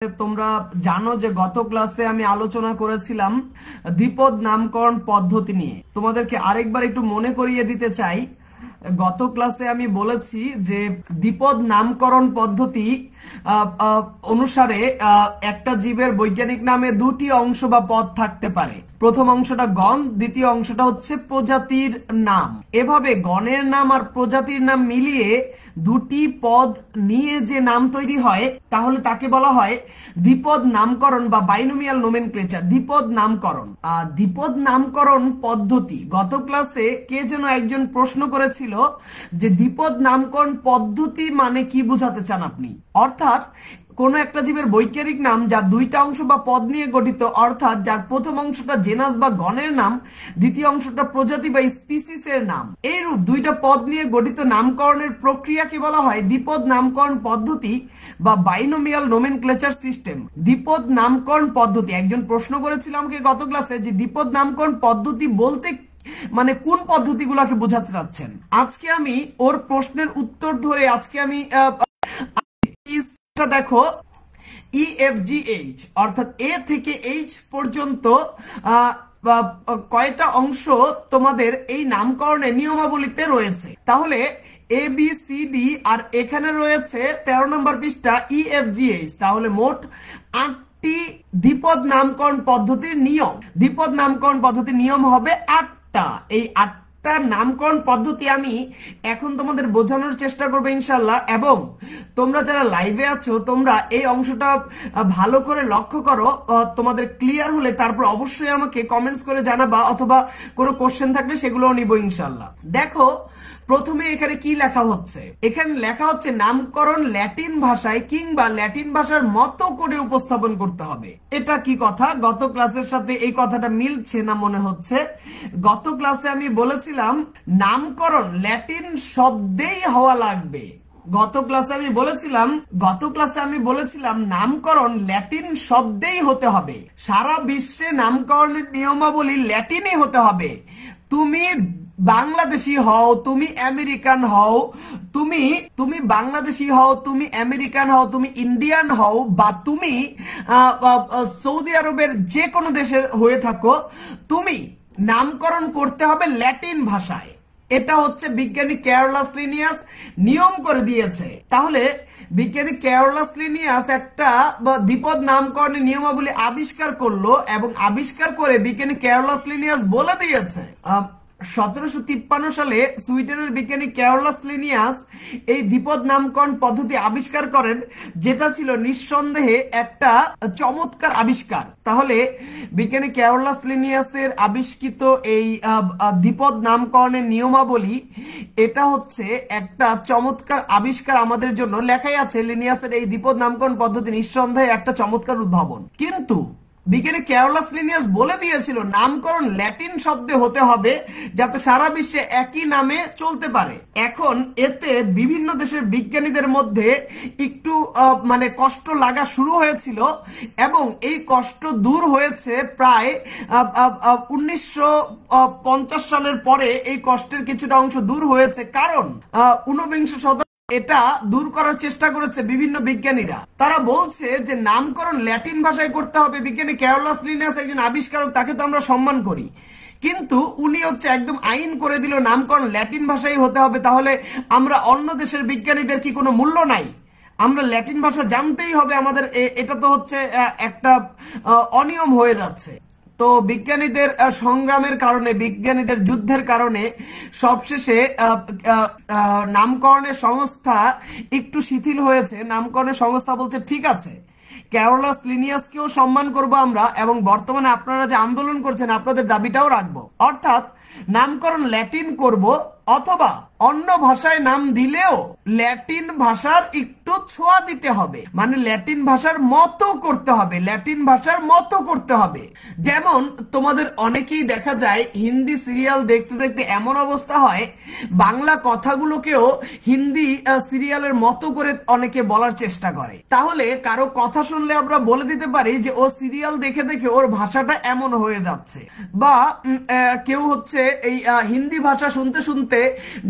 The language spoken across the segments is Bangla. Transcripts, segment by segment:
তোমরা জানো যে গত ক্লাসে আমি আলোচনা করেছিলাম দ্বিপদ নামকরণ পদ্ধতি নিয়ে। তোমাদেরকে আরেকবার একটু মনে করিয়ে দিতে চাই। গত ক্লাসে আমি বলেছি যে দ্বিপদ নামকরণ পদ্ধতি অনুসারে একটা জীবের বৈজ্ঞানিক নামে দুটি অংশ বা পদ থাকতে পারে। প্রথম অংশটা গণ, দ্বিতীয় অংশটা হচ্ছে প্রজাতির নাম। এভাবে গণের নাম আর প্রজাতির নাম মিলিয়ে দুটি পদ নিয়ে যে নাম তৈরি হয় তাহলে তাকে বলা হয় দ্বিপদ নামকরণ বা বাইনোমিয়াল নোমেনক্লেচার, দ্বিপদ নামকরণ। দ্বিপদ নামকরণ পদ্ধতি গত ক্লাসে কে যেন একজন প্রশ্ন করেছিল যে দ্বিপদ নামকরণ পদ্ধতি মানে কি বোঝাতে চান আপনি। অর্থাৎ কোন একটা জীবের বৈজ্ঞানিক নাম যার দুইটা অংশ বা পদ নিয়ে গঠিত, অর্থাৎ যার প্রথম অংশটা জেনাস বা গণের নাম, দ্বিতীয় অংশটা প্রজাতি বা স্পিসিসের নাম। এইরূপ দুইটা পদ নিয়ে গঠিত নামকরণের প্রক্রিয়াকে বলা হয় দ্বিপদ নামকরণ পদ্ধতি বা বাইনোমিয়াল নোমেনক্লেচার সিস্টেম। দ্বিপদ নামকরণ পদ্ধতি, একজন প্রশ্ন করেছিল আমাকে গত ক্লাসে যে দ্বিপদ নামকরণ পদ্ধতি বলতে মানে কোন পদ্ধতিগুলোকে বোঝাতে চাচ্ছেন। আজকে আমি ওর প্রশ্নের উত্তর ধরে দেখো EFGH অর্থাৎ এ থেকে এইচ পর্যন্ত কয়টা অংশ তোমাদের এই নামকরণের নিয়মাবলীতে রয়েছে। তাহলে ABCD আর এখানে রয়েছে 13 নম্বর পৃষ্ঠা EFGH। তাহলে মোট 8টি দ্বিপদ নামকরণ পদ্ধতির নিয়ম। দ্বিপদ নামকরণ পদ্ধতির নিয়ম হবে 8টা। এই 8টা নামকরণ পদ্ধতি আমি এখন তোমাদের বোঝানোর চেষ্টা করবো ইনশাল্লাহ। এবং তোমরা যারা লাইভে আছো তোমরা এই অংশটা ভালো করে লক্ষ্য করো, তোমাদের ক্লিয়ার হলে তারপর অবশ্যই আমাকে কমেন্টস করে জানাবা, অথবা কোনো কোশ্চেন থাকলে সেগুলোও নিব ইনশাল্লাহ। দেখো প্রথমে এখানে কি লেখা হচ্ছে, এখানে লেখা হচ্ছে নামকরণ ল্যাটিন ভাষায় কিংবা ল্যাটিন ভাষার মতো করে উপস্থাপন করতে হবে। এটা কি কথা? গত ক্লাসের সাথে এই কথাটা মিলছে না মনে হচ্ছে। গত ক্লাসে আমি বলেছিলাম নামকরণ ল্যাটিন শব্দেই হওয়া লাগবে। গত ক্লাসে আমি বলেছিলাম নামকরণ ল্যাটিন শব্দেই হতে হবে। সারা বিশ্বে নামকরণের নিয়মাবলী ল্যাটিনই হতে হবে। তুমি বাংলাদেশি হও, তুমি আমেরিকান হও, তুমি বাংলাদেশি হও, তুমি আমেরিকান হও, তুমি ইন্ডিয়ান হও, বা তুমি সৌদি আরবের যে কোনো দেশের হয়ে থাকো, তুমি নামকরণ করতে হবে ল্যাটিন ভাষায়। এটা হচ্ছে বিজ্ঞানী ক্যারোলাস লিনিয়াস নিয়ম করে দিয়েছে। তাহলে বিজ্ঞানী ক্যারোলাস লিনিয়াস একটা দ্বিপদ নামকরণের নিয়মাবলী আবিষ্কার করলো, এবং আবিষ্কার করে বিজ্ঞানী ক্যারোলাস লিনিয়াস বলে দিয়েছে 1753 সালে সুইডেনের বিজ্ঞানী ক্যারোলাস লিনিয়াস এই দ্বিপদ নামকরণ পদ্ধতি আবিষ্কার করেন, যেটা ছিল নিঃসন্দেহে একটা চমৎকার আবিষ্কার। তাহলে বিজ্ঞানী ক্যারোলাস লিনিয়াসের আবিষ্কৃত এই দ্বিপদ নামকরণের নিয়মাবলী, এটা হচ্ছে একটা চমৎকার আবিষ্কার আমাদের জন্য। লেখাই আছে লিনিয়াসের এই দ্বিপদ নামকরণ পদ্ধতি নিঃসন্দেহে একটা চমৎকার উদ্ভাবন। কিন্তু বিজ্ঞানী ক্যারোলাস লিনিয়াস বলে দিয়েছিল নামকরণ ল্যাটিন শব্দে হতে হবে যাতে সারা বিশ্বে একই নামে চলতে পারে। এখন এতে বিভিন্ন দেশের বিজ্ঞানীদের মধ্যে একটু মানে কষ্ট লাগা শুরু হয়েছিল, এবং এই কষ্ট দূর হয়েছে প্রায় 1950 সালের পরে। এই কষ্টের কিছুটা অংশ দূর হয়েছে, কারণ 19শ শতাব্দী এটা দূর করার চেষ্টা করেছে বিভিন্ন বিজ্ঞানীরা। তারা বলছে যে নামকরণ ল্যাটিন ভাষায় করতে হবে। বিজ্ঞানী ক্যারোলাস লিনিয়াস একজন আবিষ্কারক, তাকে তো আমরা সম্মান করি, কিন্তু উনি হচ্ছে একদম আইন করে দিল নামকরণ ল্যাটিন ভাষায় হতে হবে। তাহলে আমরা অন্য দেশের বিজ্ঞানীদের কি কোনো মূল্য নাই? আমরা ল্যাটিন ভাষা জানতেই হবে আমাদের। এটা তো হচ্ছে একটা অনিয়ম হয়ে যাচ্ছে। তো বিজ্ঞানীদের সংগ্রামের কারণে, বিজ্ঞানীদের যুদ্ধের কারণে সবশেষে নামকরণের সংস্থা একটু শিথিল হয়েছে। নামকরণের সংস্থা বলছে ঠিক আছে, ক্যারোলাস লিনিয়াসকেও সম্মান করব আমরা, এবং বর্তমানে আপনারা যে আন্দোলন করছেন আপনাদের দাবিটাও রাখবো। অর্থাৎ নামকরণ ল্যাটিন করব, অথবা অন্য ভাষায় নাম দিলেও ল্যাটিন ভাষার একটু ছোঁয়া দিতে হবে, মানে ল্যাটিন ভাষার মতো করতে হবে, ল্যাটিন ভাষার মতো করতে হবে। যেমন তোমাদের অনেকেই দেখা যায় হিন্দি সিরিয়াল দেখতে দেখতে এমন অবস্থা হয় বাংলা কথাগুলোকেও হিন্দি সিরিয়ালের মতো করে অনেকে বলার চেষ্টা করে। তাহলে কারো কথা শুনলে আমরা বলে দিতে পারি যে ও সিরিয়াল দেখে দেখে ওর ভাষাটা এমন হয়ে যাচ্ছে। বা কেউ হচ্ছে এই হিন্দি ভাষা শুনতে শুনতে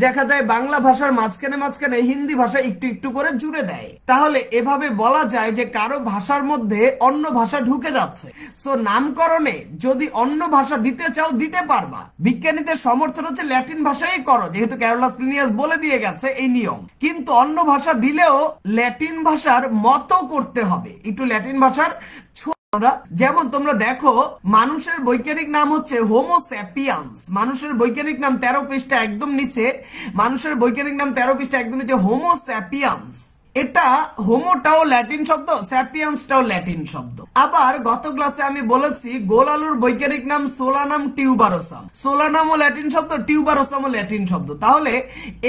দেখা দেখা যায় বাংলা ভাষার মাঝখানে মাঝখানে হিন্দি ভাষা একটু একটু করে জুড়ে দেয়। তাহলে এভাবে বলা যায় যে কারো ভাষার মধ্যে অন্য ভাষা ঢুকে যাচ্ছে। সো নামকরণে যদি অন্য ভাষা দিতে চাও দিতে পারবা, বিজ্ঞানীদের সমর্থন হচ্ছে ল্যাটিন ভাষাই করো, যেহেতু ক্যারোলাস লিনিয়াস বলে দিয়ে গেছে এই নিয়ম। কিন্তু অন্য ভাষা দিলেও ল্যাটিন ভাষার মতো করতে হবে, একটু ল্যাটিন ভাষার। যেমন তোমরা দেখো মানুষের বৈজ্ঞানিক নাম হচ্ছে হোমো স্যাপিয়ান্স, মানুষের বৈজ্ঞানিক নাম 13 পৃষ্ঠা একদম নিচে, মানুষের বৈজ্ঞানিক নাম 13 পৃষ্ঠা একদম নিচে হোমো স্যাপিয়ান্স। এটা হোমোটাও ল্যাটিন শব্দ, স্যাপিয়ান্সটাও ল্যাটিন শব্দ। আবার গত ক্লাসে আমি বলেছি গোল আলুর বৈজ্ঞানিক নাম সোলানাম টিউবারোসাম, সোলানামও ল্যাটিন শব্দ, টিউবারোসামও ল্যাটিন শব্দ। তাহলে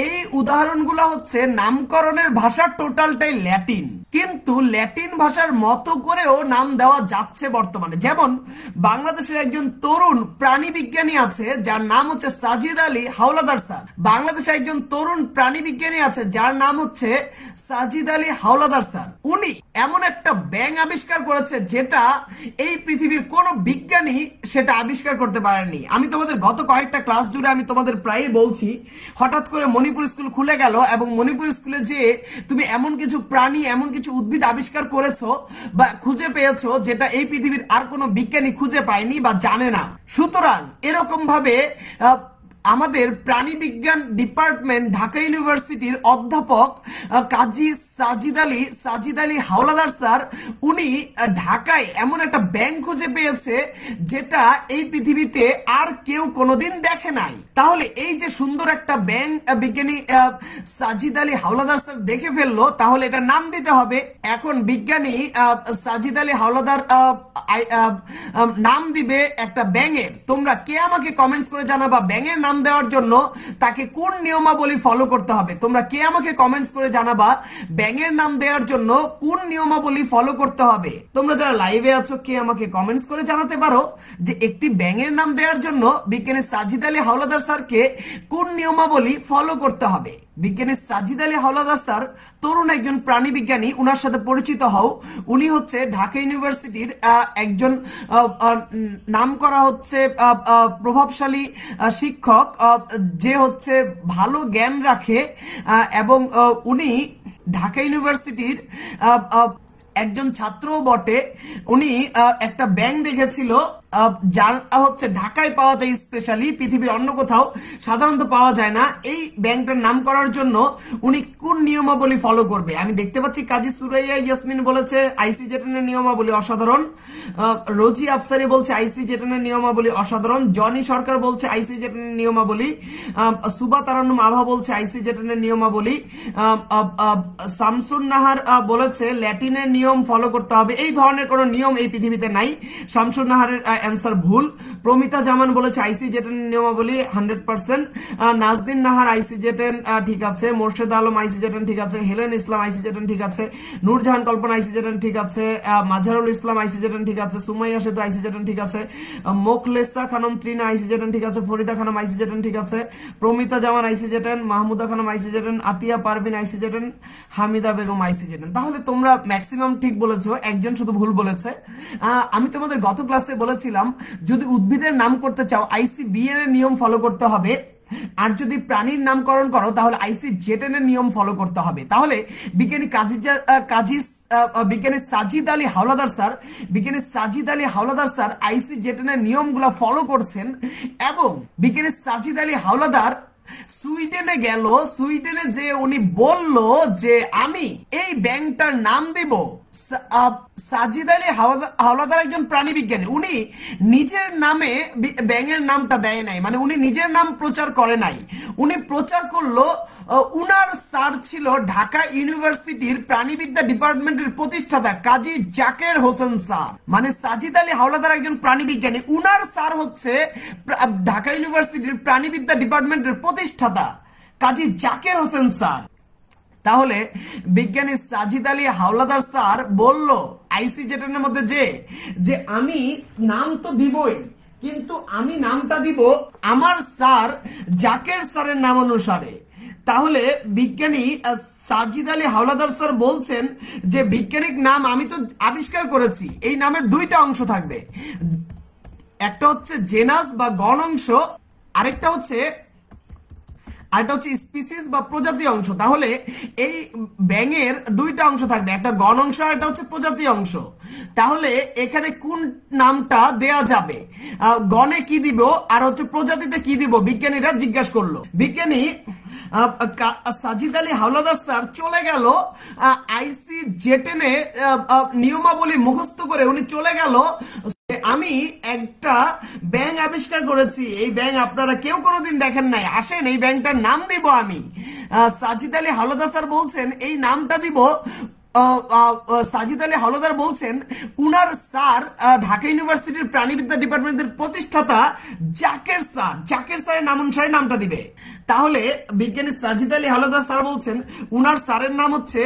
এই উদাহরণগুলো হচ্ছে নামকরণের ভাষা টোটালটাই ল্যাটিন, কিন্তু ল্যাটিন ভাষার মতো করেও নাম দেওয়া যাচ্ছে বর্তমানে। যেমন বাংলাদেশের একজন তরুণ প্রাণী বিজ্ঞানী আছে যার নাম হচ্ছে সাজিদ আলী হাওলাদার স্যার। বাংলাদেশে একজন তরুণ প্রাণী বিজ্ঞানী আছে যার নাম হচ্ছে সাজিদ আলী হাওলাদার স্যার। উনি এমন একটা ব্যাঙ আবিষ্কার করেছে যেটা এই পৃথিবীর কোন বিজ্ঞানী সেটা আবিষ্কার করতে পারেনি। আমি তোমাদের গত কয়েকটা ক্লাস জুড়ে আমি তোমাদের প্রায়ই বলছি, হঠাৎ করে মণিপুর স্কুল খুলে গেল এবং মণিপুর স্কুলে যে তুমি এমন কিছু প্রাণী এমন কিছু উদ্ভিদ আবিষ্কার করেছো বা খুঁজে পেয়েছো যেটা এই পৃথিবীর আর কোনো বিজ্ঞানী খুঁজে পায়নি বা জানে না। সুতরাং এরকম ভাবে আমাদের প্রাণী বিজ্ঞান ডিপার্টমেন্ট ঢাকা ইউনিভার্সিটির অধ্যাপক কাজী সাজিদ আলী হাওলাদার স্যার, উনি ঢাকায় এমন একটা ব্যাঙ খুঁজে পেয়েছে যেটা এই পৃথিবীতে আর কেউ কোনোদিন দেখে নাই। তাহলে এই যে সুন্দর একটা ব্যাঙ বিজ্ঞানী সাজিদ আলী হাওলাদার স্যার দেখে ফেললো, তাহলে এটা নাম দিতে হবে। এখন বিজ্ঞানী সাজিদ আলী হাওলাদার নাম দিবে একটা ব্যাঙের। তোমরা কে আমাকে কমেন্টস করে জানাবা ব্যাঙের নাম দেওয়ার জন্য তাকে কোন নিয়মাবলী ফলো করতে হবে। তোমরা কে আমাকে কমেন্টস করে জানাবা ব্যাঙের নাম দেওয়ার জন্য কোন নিয়মাবলী ফলো করতে হবে। তোমরা যারা লাইভে আছো কে আমাকে কমেন্টস করে জানাতে পারো যে একটি ব্যাঙের নাম দেওয়ার জন্য বিজ্ঞানী সাজিদ আলী হাওলাদার স্যারকে কোন নিয়মাবলী ফলো করতে হবে। বিজ্ঞানী সাজিদ আলী হাওলাদার স্যার তরুণ একজন প্রাণী বিজ্ঞানী, উনার সাথে পরিচিত হও। উনি হচ্ছে ঢাকা ইউনিভার্সিটির একজন নাম করা হচ্ছে প্রভাবশালী শিক্ষক, যে হচ্ছে ভালো জ্ঞান রাখে এবং উনি ঢাকা ইউনিভার্সিটির একজন ছাত্রও বটে। উনি একটা ব্যাঙ দেখেছিল যার হচ্ছে ঢাকায় পাওয়া যায়, স্পেশালি পৃথিবীর অন্য কোথাও সাধারণত পাওয়া যায় না। এই ব্যাংকটার নাম করার জন্য উনি কোন নিয়মাবলী ফলো করবে। আমি দেখতে পাচ্ছি কাজী সুরাইয়া ইয়াসমিন বলেছে আইসিজেটেনের নিয়মাবলী অসাধারণ, রোজি আফসারি বলছে আইসিজেটেনের নিয়মাবলী অসাধারণ, জনি সরকার বলছে আইসিজেটেনের নিয়মাবলী, সুবা তারান্নুম আভা বলছে আইসিজেটেনের নিয়মাবলী, শামসুন নাহার বলেছে ল্যাটিনের নিয়ম ফলো করতে হবে। এই ধরনের কোন নিয়ম এই পৃথিবীতে নাই। শামসুন নাহারের অ্যান্সার ভুল। প্রমিতা জামান বলেছে আইসিজেটেন নিয়মাবলী 100%। নাজদিন নাহার আইসিজেটেন ঠিক আছে, মোর্শেদ আলম আইসিজেটেন ঠিক আছে, হেলেন ইসলাম আইসিজেটেন ঠিক আছে, নূরজাহান কল্পনা আইসিজেটেন ঠিক আছে, মাঝারুল ইসলাম আইসিজেটেন ঠিক আছে, সুমাইয়া সেতু আইসিজেটেন ঠিক আছে, মোখলেসা খানম ত্রিনা আইসিজেটেন ঠিক আছে, ফরিদা খানম আইসিজেটেন ঠিক আছে, প্রমিতা জামান আইসিজেটেন, মাহমুদা খানম আইসিজেটেন, আতিয়া পারভিন আইসিজেটেন, হামিদা বেগম আইসিজেটেন। তাহলে তোমরা ম্যাক্সিমাম ঠিক বলেছো, একজন শুধু ভুল বলেছে। আমি তোমাদের গত ক্লাসে বলেছিলাম যদি উদ্ভিদের নাম করতে চাও আইসিবিএন এর নিয়ম ফলো করতে হবে, আর যদি প্রাণীর নামকরণ করো তাহলে আইসিজেটেন এর নিয়ম ফলো করতে হবে। তাহলে বিজ্ঞানী বিজ্ঞানী সাজিদ আলী হাওলাদার স্যার আইসিজেটেন এর নিয়মগুলো ফলো করছেন এবং বিজ্ঞানী সাজিদ আলী হাওলাদার সুইডেনে গেল। সুইডেনে যে উনি বলল যে আমি এই ব্যাংকটার নাম দেব সাজিদ আলী হাওলাদার একজন প্রাণী বিজ্ঞানী, উনি নিজের নামে ব্যাঙের নামটা দেয় নাই, মানে উনি নিজের নাম প্রচার করে নাই। উনি প্রচার করলো উনার স্যার ছিল ঢাকা ইউনিভার্সিটির প্রাণীবিদ্যা ডিপার্টমেন্টের প্রতিষ্ঠাতা কাজী জাকের হোসেন স্যার। মানে সাজিদ আলী হাওলাদার একজন প্রাণী বিজ্ঞানী, উনার স্যার হচ্ছে ঢাকা ইউনিভার্সিটির প্রাণীবিদ্যা ডিপার্টমেন্টের প্রতিষ্ঠাতা কাজী জাকের হোসেন স্যার। তাহলে বিজ্ঞানী সাজিদ আলী হাওলাদার স্যার বলল আইসিজেটেনের মধ্যে যে আমি নাম তো দিবই, কিন্তু আমি নামটা দিব আমার স্যার জাকের স্যারের নাম অনুসারে। তাহলে বিজ্ঞানী সাজিদ আলী হাওলাদার স্যার বলছেন যে বৈজ্ঞানিক নাম আমি তো আবিষ্কার করেছি, এই নামের দুইটা অংশ থাকবে, একটা হচ্ছে জেনাস বা গণ অংশ, আরেকটা হচ্ছে আর এটা হচ্ছে স্পিসিস বা প্রজাতি অংশ। তাহলে এই ব্যাঙের দুইটা অংশ থাকবে, একটা গণ অংশ আর একটা হচ্ছে প্রজাতি অংশ। তাহলে এখানে কোন নামটা দেয়া যাবে, গণে কি দিব আর হচ্ছে প্রজাতিতে কি দিব, বিজ্ঞানীরা জিজ্ঞাসা করলো। বিজ্ঞানী সাজিদ আলী হাওলাদার স্যার চলে গেল ICJ-10 নিয়মাবলী মুখস্থ করে উনি চলে গেল। আমি একটা ব্যাঙ আবিষ্কার করেছি, এই ব্যাঙ আপনারা কেউ কোনোদিন দেখেন নাই, আসেন এই ব্যাঙটার নাম দিব আমি। সাজিদ আলী হাওলাদার স্যার বলছেন এই নামটা দিব, সাজিদ আলী হাওলাদার বলছেন উনার স্যার ঢাকা ইউনিভার্সিটির প্রাণীবিদ্যা ডিপার্টমেন্টের প্রতিষ্ঠাতা জাকের স্যারের নাম অনুসারে নামটা দিবে। তাহলে বিজ্ঞানী সাজিদ আলী হাওলাদার স্যার বলছেন উনার স্যারের নাম হচ্ছে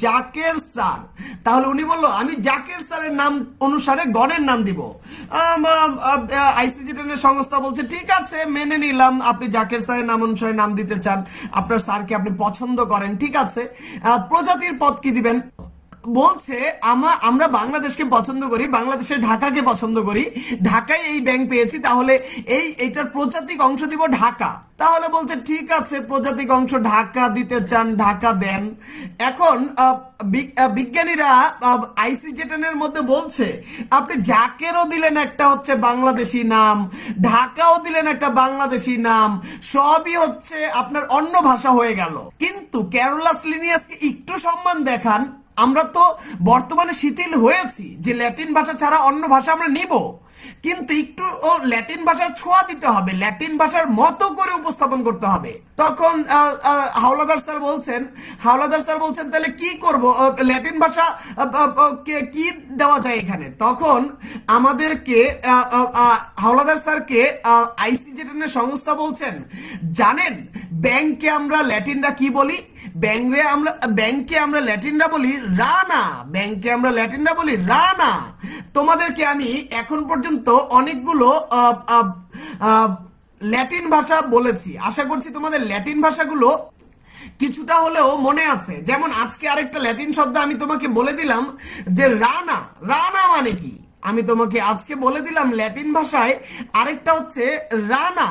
জাকের স্যার। তাহলে উনি বললো আমি জাকের স্যারের নাম অনুসারে গণের নাম দিব। ICJ-10 সংস্থা বলছে ঠিক আছে মেনে নিলাম, আপনি জাকের স্যারের নাম অনুসারে নাম দিতে চান, আপনার স্যারকে আপনি পছন্দ করেন, ঠিক আছে। প্রজাতির পদ কি দিবেন, বলছে আমরা বাংলাদেশকে পছন্দ করি, বাংলাদেশের ঢাকাকে পছন্দ করি, ঢাকায় এই ব্যাংক পেয়েছি, তাহলে এইটার প্রজাতিক অংশ দিব ঢাকা। তাহলে বলছে ঠিক আছে প্রজাতিক অংশ ঢাকা দিতে চান, ঢাকা দেন। এখন বিজ্ঞানীরা ICJ-10 মধ্যে বলছে আপনি জাকেরও দিলেন একটা হচ্ছে বাংলাদেশি নাম, ঢাকাও দিলেন একটা বাংলাদেশি নাম, সবই হচ্ছে আপনার অন্য ভাষা হয়ে গেল। কিন্তু ক্যারোলাস লিনিয়াসকে একটু সম্মান দেখান, আমরা তো বর্তমানে শিথিল হয়েছি যে ল্যাটিন ভাষা ছাড়া অন্য ভাষা আমরা নিব, কিন্তু একটু ল্যাটিন ভাষার ছোঁয়া দিতে হবে, ল্যাটিন ভাষার মতো করে উপস্থাপন করতে হবে। তখন হাওলাদার স্যার বলছেন তাহলে কি করব, ল্যাটিন ভাষা কি দেওয়া যায় এখানে। তখন আমাদেরকে হাওলাদার স্যারকে ICJ-10 সংস্থা বলছেন জানেন ব্যাংকে আমরা ল্যাটিনরা কি বলি, ব্যাংকে আমরা ল্যাটিনরা বলি রানা, ব্যাংকে আমরা ল্যাটিনরা বলি রানা। তোমাদেরকে আমি এখন পর্যন্ত অনেকগুলো ল্যাটিন ভাষা বলেছি, আশা করছি তোমাদের ল্যাটিন ভাষাগুলো কিছুটা হলেও মনে আছে। যেমন আজকে আরেকটা ল্যাটিন শব্দ আমি তোমাকে বলে দিলাম যে রানা, রানা মানে কি, আমি তোমাকে আজকে বলে দিলাম ল্যাটিন ভাষায় আরেকটা হচ্ছে রানা,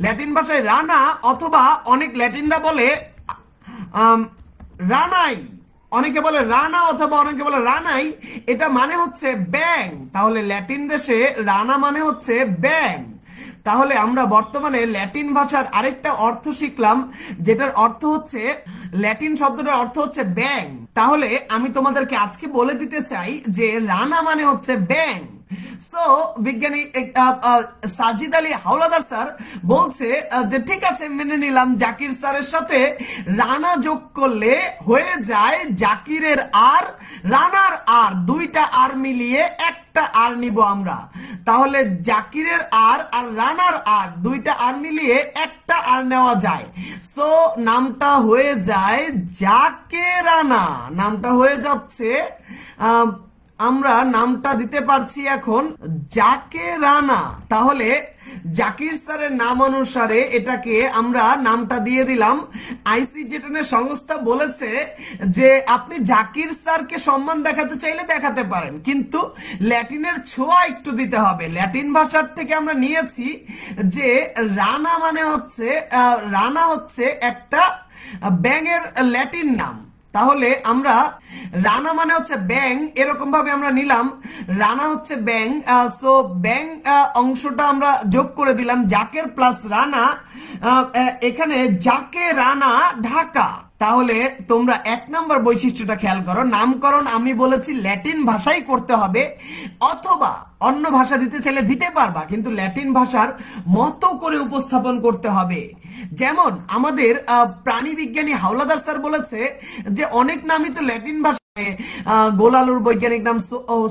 ল্যাটিন ভাষায় রানা, অথবা অনেক ল্যাটিনরা বলে রানাই, অনেকে বলে রানা অথবা অনেকে বলে রানাই, এটা মানে হচ্ছে ব্যাং। তাহলে ল্যাটিন দেশে রানা মানে হচ্ছে ব্যাং। তাহলে আমরা বর্তমানে ল্যাটিন ভাষার আরেকটা অর্থ শিখলাম, যেটার অর্থ হচ্ছে, ল্যাটিন শব্দটার অর্থ হচ্ছে ব্যাং। তাহলে আমি তোমাদেরকে আজকে বলে দিতে চাই যে রানা মানে হচ্ছে ব্যাং। সো বিজ্ঞানী সাজিদ আলী হাওলাদার স্যার বলছে যে ঠিক আছে মেনে নিলাম, জাকির স্যারের সাথে রানা যোগ করলে হয়ে যায় জাকিরের আর রানার আর, দুইটা আর মিলিয়ে একটা আর নিব আমরা। তাহলে জাকিরের আর আর রানার আর, দুইটা আর মিলিয়ে একটা আর নেওয়া যায়। সো নামটা হয়ে যায় জাকে রানা, নামটা হয়ে যাচ্ছে, আমরা নামটা দিতে পারছি এখন জাকে রানা। তাহলে জাকির স্যারের নাম অনুসারে এটাকে আমরা নামটা দিয়ে দিলাম। ICJ-10 সংস্থা বলেছে যে আপনি জাকির স্যারকে সম্মান দেখাতে চাইলে দেখাতে পারেন, কিন্তু ল্যাটিনের ছোঁয়া একটু দিতে হবে। ল্যাটিন ভাষার থেকে আমরা নিয়েছি যে রানা মানে হচ্ছে, রানা হচ্ছে একটা ব্যাঙের ল্যাটিন নাম। তাহলে আমরা রানা মানে হচ্ছে ব্যাং, এরকম ভাবে আমরা নিলাম, রানা হচ্ছে ব্যাং। সো ব্যাং অংশটা আমরা যোগ করে দিলাম, জাকের প্লাস রানা, এখানে জাকে রানা ঢাকা। তাহলে তোমরা 1 নম্বর বৈশিষ্ট্যটা খেয়াল করো, নামকরণ আমি বলেছি ল্যাটিন ভাষাই করতে হবে, অথবা অন্য ভাষা দিতে চাইলে দিতে পারবা, কিন্তু ল্যাটিন ভাষার মতো করে উপস্থাপন করতে হবে। যেমন আমাদের প্রাণী বিজ্ঞানী হাওলাদার স্যার বলেছে যে অনেক নামই তো ল্যাটিন ভাষা, গোলালুর বৈজ্ঞানিক নাম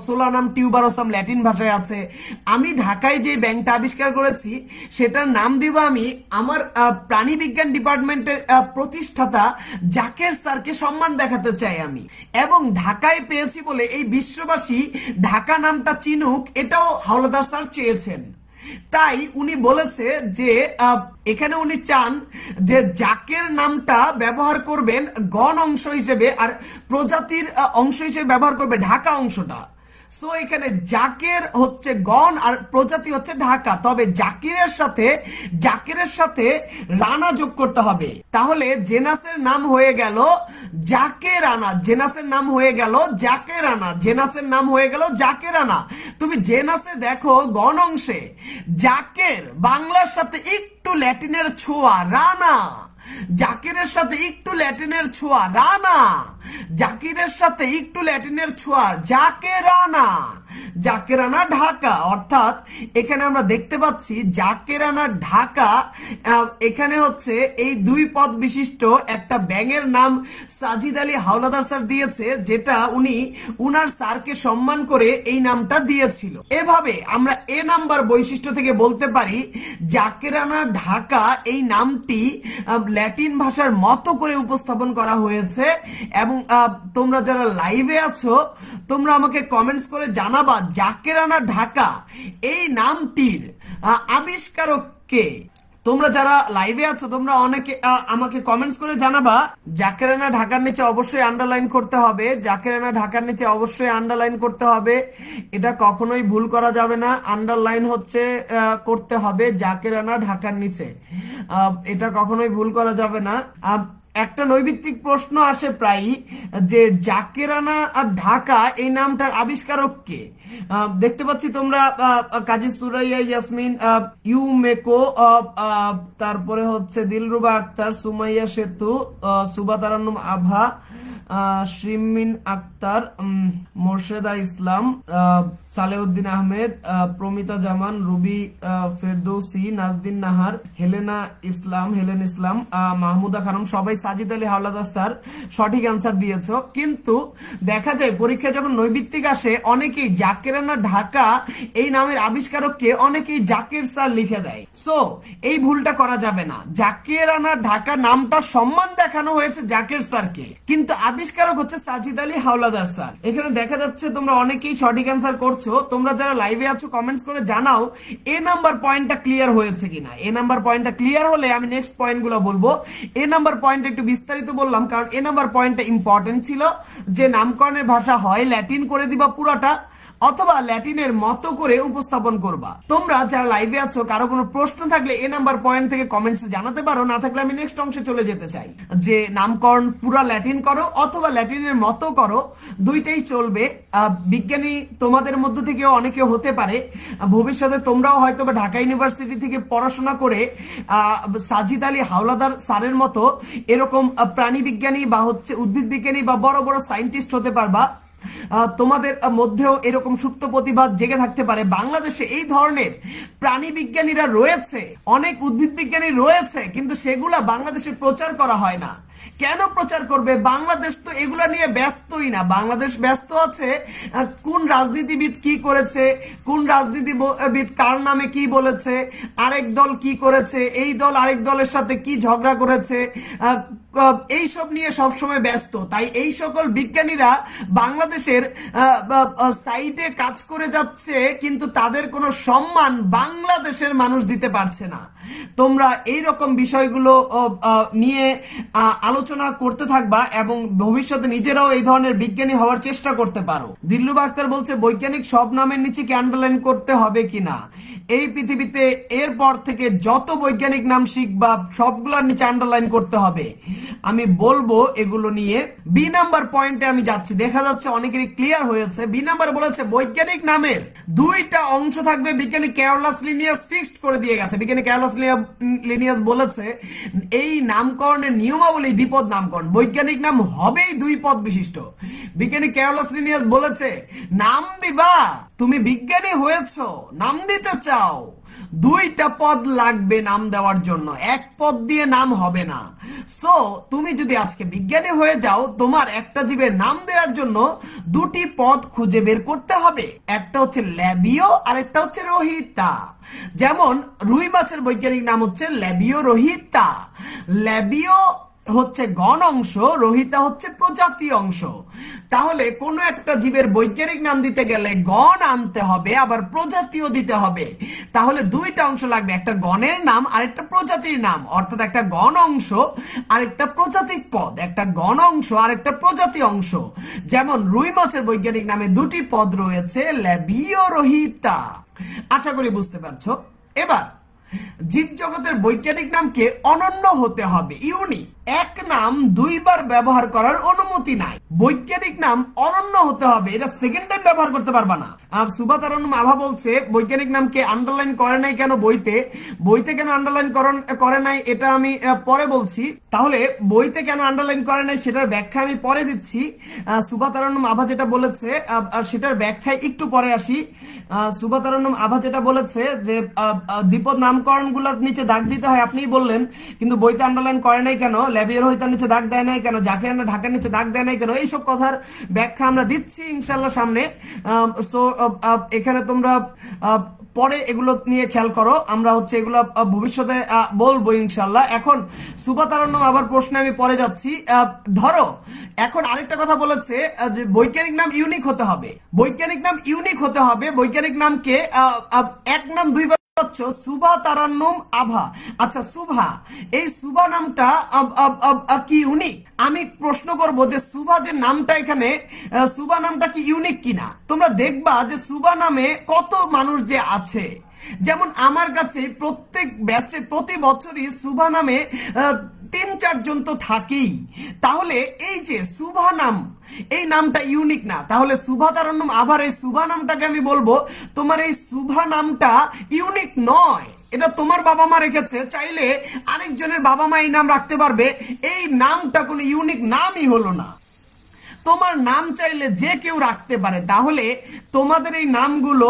সোলানাম টিউবারোসাম ল্যাটিন ভাষায় আছে। আমি ঢাকায় যে ব্যাংকটা আবিষ্কার করেছি সেটার নাম দিব আমি আমার প্রাণী বিজ্ঞান ডিপার্টমেন্টের প্রতিষ্ঠাতা জাকের স্যারকে সম্মান দেখাতে চাই আমি, এবং ঢাকায় পেয়েছি বলে এই বিশ্ববাসী ঢাকা নামটা চিনুক, এটাও হাওলাদার স্যার চেয়েছেন। তাই উনি বলেছে যে এখানে উনি চান যে জাকের নামটা ব্যবহার করবেন গণ অংশ হিসেবে, আর প্রজাতির অংশ হিসেবে ব্যবহার করবে ঢাকা অংশটা। সো এখানে জাকের হচ্ছে গণ আর প্রজাতি হচ্ছে ঢাকা, তবে জাকেরের সাথে রানা যোগ করতে হবে। তাহলে জেনাসের নাম হয়ে গেল জাকে রানা, জেনাসের নাম হয়ে গেল জাকে রানা, জেনাসের নাম হয়ে গেল জাকে রানা। তুমি জেনাসে দেখো গণ অংশে জাকের বাংলার সাথে একটু ল্যাটিনের ছোঁয়া রানা, জাকিরের সাথে একটু ল্যাটিনের ছোঁয়া রানা, জাকিরের সাথে একটু ল্যাটিনের ছোঁয়া জাকেরানা, জাকেরানা ঢাকা। অর্থাৎ এখানে আমরা দেখতে পাচ্ছি জাকেরানা ঢাকা। এখানে হচ্ছে এই দুই পদ বিশিষ্ট একটা ব্যাঙের নাম সাজিদ আলী হাওলাদার স্যার দিয়েছে, যেটা উনি উনার স্যারকে সম্মান করে এই নামটা দিয়েছিল। এভাবে আমরা এ নাম্বার বৈশিষ্ট্য থেকে বলতে পারি জাকেরানা ঢাকা এই নামটি ল্যাটিন ভাষার মতো করে উপস্থাপন করা হয়েছে। এবং তোমরা যারা লাইভে আছো তোমরা আমাকে কমেন্টস করে জানাবা জাকেরানা ঢাকা এই নামটির আবিষ্কারক কে। তোমরা যারা লাইভে আছো তোমরা অনেকে আমাকে কমেন্টস করে জানাবা। জাকেরানা ঢাকার নিচে অবশ্যই আন্ডারলাইন করতে হবে, জাকেরানা ঢাকার নিচে অবশ্যই আন্ডারলাইন করতে হবে, এটা কখনোই ভুল করা যাবে না। আন্ডারলাইন হচ্ছে করতে হবে জাকেরানা ঢাকার নিচে, এটা কখনোই ভুল করা যাবে না। একটা নৈবিত্তিক প্রশ্ন আসে প্রায় যে জাকেরানা আর ঢাকা এই নামটার আবিষ্কারক কে। দেখতে পাচ্ছি তোমরা কাজী সুরাইয়া ইয়াসমিন, ইউমেকো, তারপরে হচ্ছে দিলরুবা আক্তার, সুমাইয়া সেতু, সুবা তারান্নুম আভা, শিরিন আক্তার, মোর্শেদা ইসলাম, সালেউদ্দিন আহমেদ, প্রমিতা জামান, রুবি ফেরদৌসি, নাজদিন নাহার, হেলেন ইসলাম, মাহমুদা খানম, সবাই সাজিদ আলী হাওলাদার স্যার সঠিক অ্যান্সার দিয়েছো। কিন্তু দেখা যায় পরীক্ষায় যখন নৈবিত্তিক আসে অনেকেই জাকেরানা ঢাকা এই নামের আবিষ্কারককে অনেকেই জাকের স্যার লিখে দেয়। সো এই ভুলটা করা যাবে না। জাকেরানা ঢাকা নামটা সম্মান দেখানো হয়েছে জাকের স্যারকে, কিন্তু আবিষ্কারক হচ্ছে সাজিদ আলী হাওলাদার স্যার। এখানে দেখা যাচ্ছে তোমরা অনেকেই সঠিক অ্যান্সার করছো। তোমরা যারা লাইভে আছো কমেন্টস করে জানাও এ নাম্বার পয়েন্টটা ক্লিয়ার হয়েছে কিনা। এ নাম্বার পয়েন্টটা ক্লিয়ার হলে আমি নেক্সট পয়েন্টগুলো বলবো। এ নাম্বার পয়েন্ট একটু বিস্তারিত বললাম কারণ এ নাম্বার পয়েন্টটা ইম্পর্টেন্ট ছিল, যে নামকরণের ভাষা হয় ল্যাটিন করে দিবা পুরাটা অথবা ল্যাটিনের মতো করে উপস্থাপন করবা। তোমরা যারা লাইভে আছো কারো কোনো প্রশ্ন থাকলে এ নাম্বার পয়েন্ট থেকে কমেন্টসে জানাতে পারো, না থাকলে আমি নেক্সট অংশে চলে যেতে চাই। যে নামকরণ পুরা ল্যাটিন করো অথবা ল্যাটিনের মতো করো, দুইটাই চলবে। বিজ্ঞানী তোমাদের মধ্য থেকেও অনেকে হতে পারে, ভবিষ্যতে তোমরাও হয়তো বা ঢাকা ইউনিভার্সিটি থেকে পড়াশোনা করে সাজিদ আলী হাওলাদার স্যারের মতো এরকম প্রাণী বিজ্ঞানী বা হচ্ছে উদ্ভিদ বিজ্ঞানী বা বড় বড় সায়েন্টিস্ট হতে পারবা। তোমাদের মধ্যেও এরকম সুপ্ত প্রতিভা জেগে থাকতে পারে। বাংলাদেশে এই ধরনের প্রাণী বিজ্ঞানীরা রয়েছে, অনেক উদ্ভিদ বিজ্ঞানী রয়েছে, কিন্তু সেগুলা বাংলাদেশে প্রচার করা হয় না। কেন প্রচার করবে? বাংলাদেশ তো এগুলা নিয়ে ব্যস্তই না। বাংলাদেশ ব্যস্ত আছে কোন রাজনীতিবিদ কি করেছে, কোন রাজনীতিবিদ কার নামে কি বলেছে, আরেক দল কি করেছে, এই দল আরেক দলের সাথে কি ঝগড়া করেছে, এইসব নিয়ে সবসময় ব্যস্ত। তাই এই সকল বিজ্ঞানীরা বাংলাদেশের সাইডে কাজ করে যাচ্ছে, কিন্তু তাদের কোনো সম্মান বাংলাদেশের মানুষ দিতে পারছে না। তোমরা এই রকম বিষয়গুলো নিয়ে আলোচনা করতে থাকবা এবং ভবিষ্যতে নিজেরাও এই ধরনের বিজ্ঞানী হওয়ার চেষ্টা করতে পারো। দিল্লুবা আক্তার বলছে বৈজ্ঞানিক সব নামের নিচে কি আন্ডারলাইন করতে হবে কিনা? এই পৃথিবীতে এরপর থেকে যত বৈজ্ঞানিক নাম শিখবা সবগুলোর নিচে আন্ডারলাইন করতে হবে। আমি বলবো এগুলো নিয়ে। বি নাম্বার পয়েন্টে আমি যাচ্ছি। দেখা যাচ্ছে অনেকেরই ক্লিয়ার হয়েছে। বি নাম্বার বলেছে বৈজ্ঞানিক নামের দুইটা অংশ থাকবে। বিজ্ঞানী ক্যারলাস লিনিয়াস ফিক্সড করে দিয়ে গেছে। বিজ্ঞানী ক্যারলাস লিনিয়াস বলেছে এই নামকরণের নিয়মাবলী দ্বিপদ নামকরণ, বৈজ্ঞানিক নাম হবেই দুই পদ বিশিষ্ট। বিজ্ঞানী ক্যারলাস লিনিয়াস বলেছে নাম দিবা, তুমি বিজ্ঞানী হয়েছো, নাম দিতে চাও, দুইটা পদ লাগবে নাম দেওয়ার জন্য, এক পদ দিয়ে নাম হবে না। সো তুমি যদি আজকে বিজ্ঞানী হয়ে যাও, তোমার একটা জীবের নাম দেওয়ার জন্য দুটি পদ খুঁজে বের করতে হবে। একটা হচ্ছে ল্যাবিও আর একটা হচ্ছে রোহিতা। যেমন রুই মাছের বৈজ্ঞানিক নাম হচ্ছে ল্যাবিও রোহিতা। ল্যাবিও হচ্ছে গণ অংশ, রোহিতা হচ্ছে প্রজাতি অংশ। তাহলে কোন একটা জীবের বৈজ্ঞানিক নাম দিতে গেলে গণ আনতে হবে, আবার প্রজাতিও দিতে হবে। তাহলে দুইটা অংশ লাগবে, একটা গণের নাম আর একটা প্রজাতির নাম, অর্থাৎ একটা গণ অংশ আর একটা প্রজাতিক পদ, একটা গণ অংশ আর একটা প্রজাতি অংশ। যেমন রুই মাছের বৈজ্ঞানিক নামে দুটি পদ রয়েছে, ল্যাবিওরোহিতা। আশা করি বুঝতে পারছো। এবার জীবজগতের বৈজ্ঞানিক নামকে অনন্য হতে হবে, ইউনিক। এক নাম দুইবার ব্যবহার করার অনুমতি নাই। বৈজ্ঞানিক নাম অনন্য হতে হবে, এটা সেকেন্ড টাইম ব্যবহার করতে পারবা না। সুভাতারানুম আভা বলছে বৈজ্ঞানিক নামকে আন্ডারলাইন করে নাই কেন বইতে, বইতে কেন আন্ডারলাইন করে নাই এটা আমি পরে বলছি। তাহলে বইতে কেন আন্ডারলাইন করে নাই সেটার ব্যাখ্যা আমি পরে দিচ্ছি। সুভাতারানুম আভা যেটা বলেছে সেটার ব্যাখ্যায় একটু পরে আসি। সুভাতারানুম আভা যেটা বলেছে যে দ্বিপদ নামকরণ গুলোর নিচে দাগ দিতে হয়, আপনিই বললেন, কিন্তু বইতে আন্ডারলাইন করে নাই কেন, ল্যাবিওরোহিতার নিচে দাগ দেয় নাই কেন, জাকিরানা ঢাকার নিচে দাগ দেয় নাই কেন, এইসব কথার ব্যাখ্যা আমরা দিচ্ছি ইনশাল্লাহ সামনে। সো এখানে তোমরা পরে এগুলো নিয়ে খেয়াল করো, আমরা হচ্ছে এগুলো ভবিষ্যতে বলবো ইনশাল্লাহ। এখন সুভাতারানুম আবার প্রশ্নে আমি পরে যাচ্ছি। ধরো এখন আরেকটা কথা বলেছে যে বৈজ্ঞানিক নাম ইউনিক হতে হবে, বৈজ্ঞানিক নাম ইউনিক হতে হবে। বৈজ্ঞানিক নামকে এক নাম দুইবার সুভাতারানুম আভা। আচ্ছা সুভা, এই সুভা নামটা কি ইউনিক? আমি প্রশ্ন করব যে সুভা যে নামটা এখানে, সুভা নামটা কি ইউনিক কিনা। তোমরা দেখবা যে সুভা নামে কত মানুষ যে আছে, যেমন আমার কাছে প্রত্যেক ব্যাচে প্রতি বছরই সুভা নামে 3-4 জন তো থাকেই। তাহলে এই যে সুভা নাম, এই নামটা ইউনিক না। তাহলে সুভাতারানুম আভার এই সুভা নামটাকে আমি বলবো তোমার এই সুভা নামটা ইউনিক নয়, এটা তোমার বাবা মা রেখেছে, চাইলে আরেকজনের বাবা মা এই নাম রাখতে পারবে, এই নামটা কোনো ইউনিক নামই হলো না। তোমার নাম চাইলে যে কেউ রাখতে পারে, তাহলে তোমাদের এই নামগুলো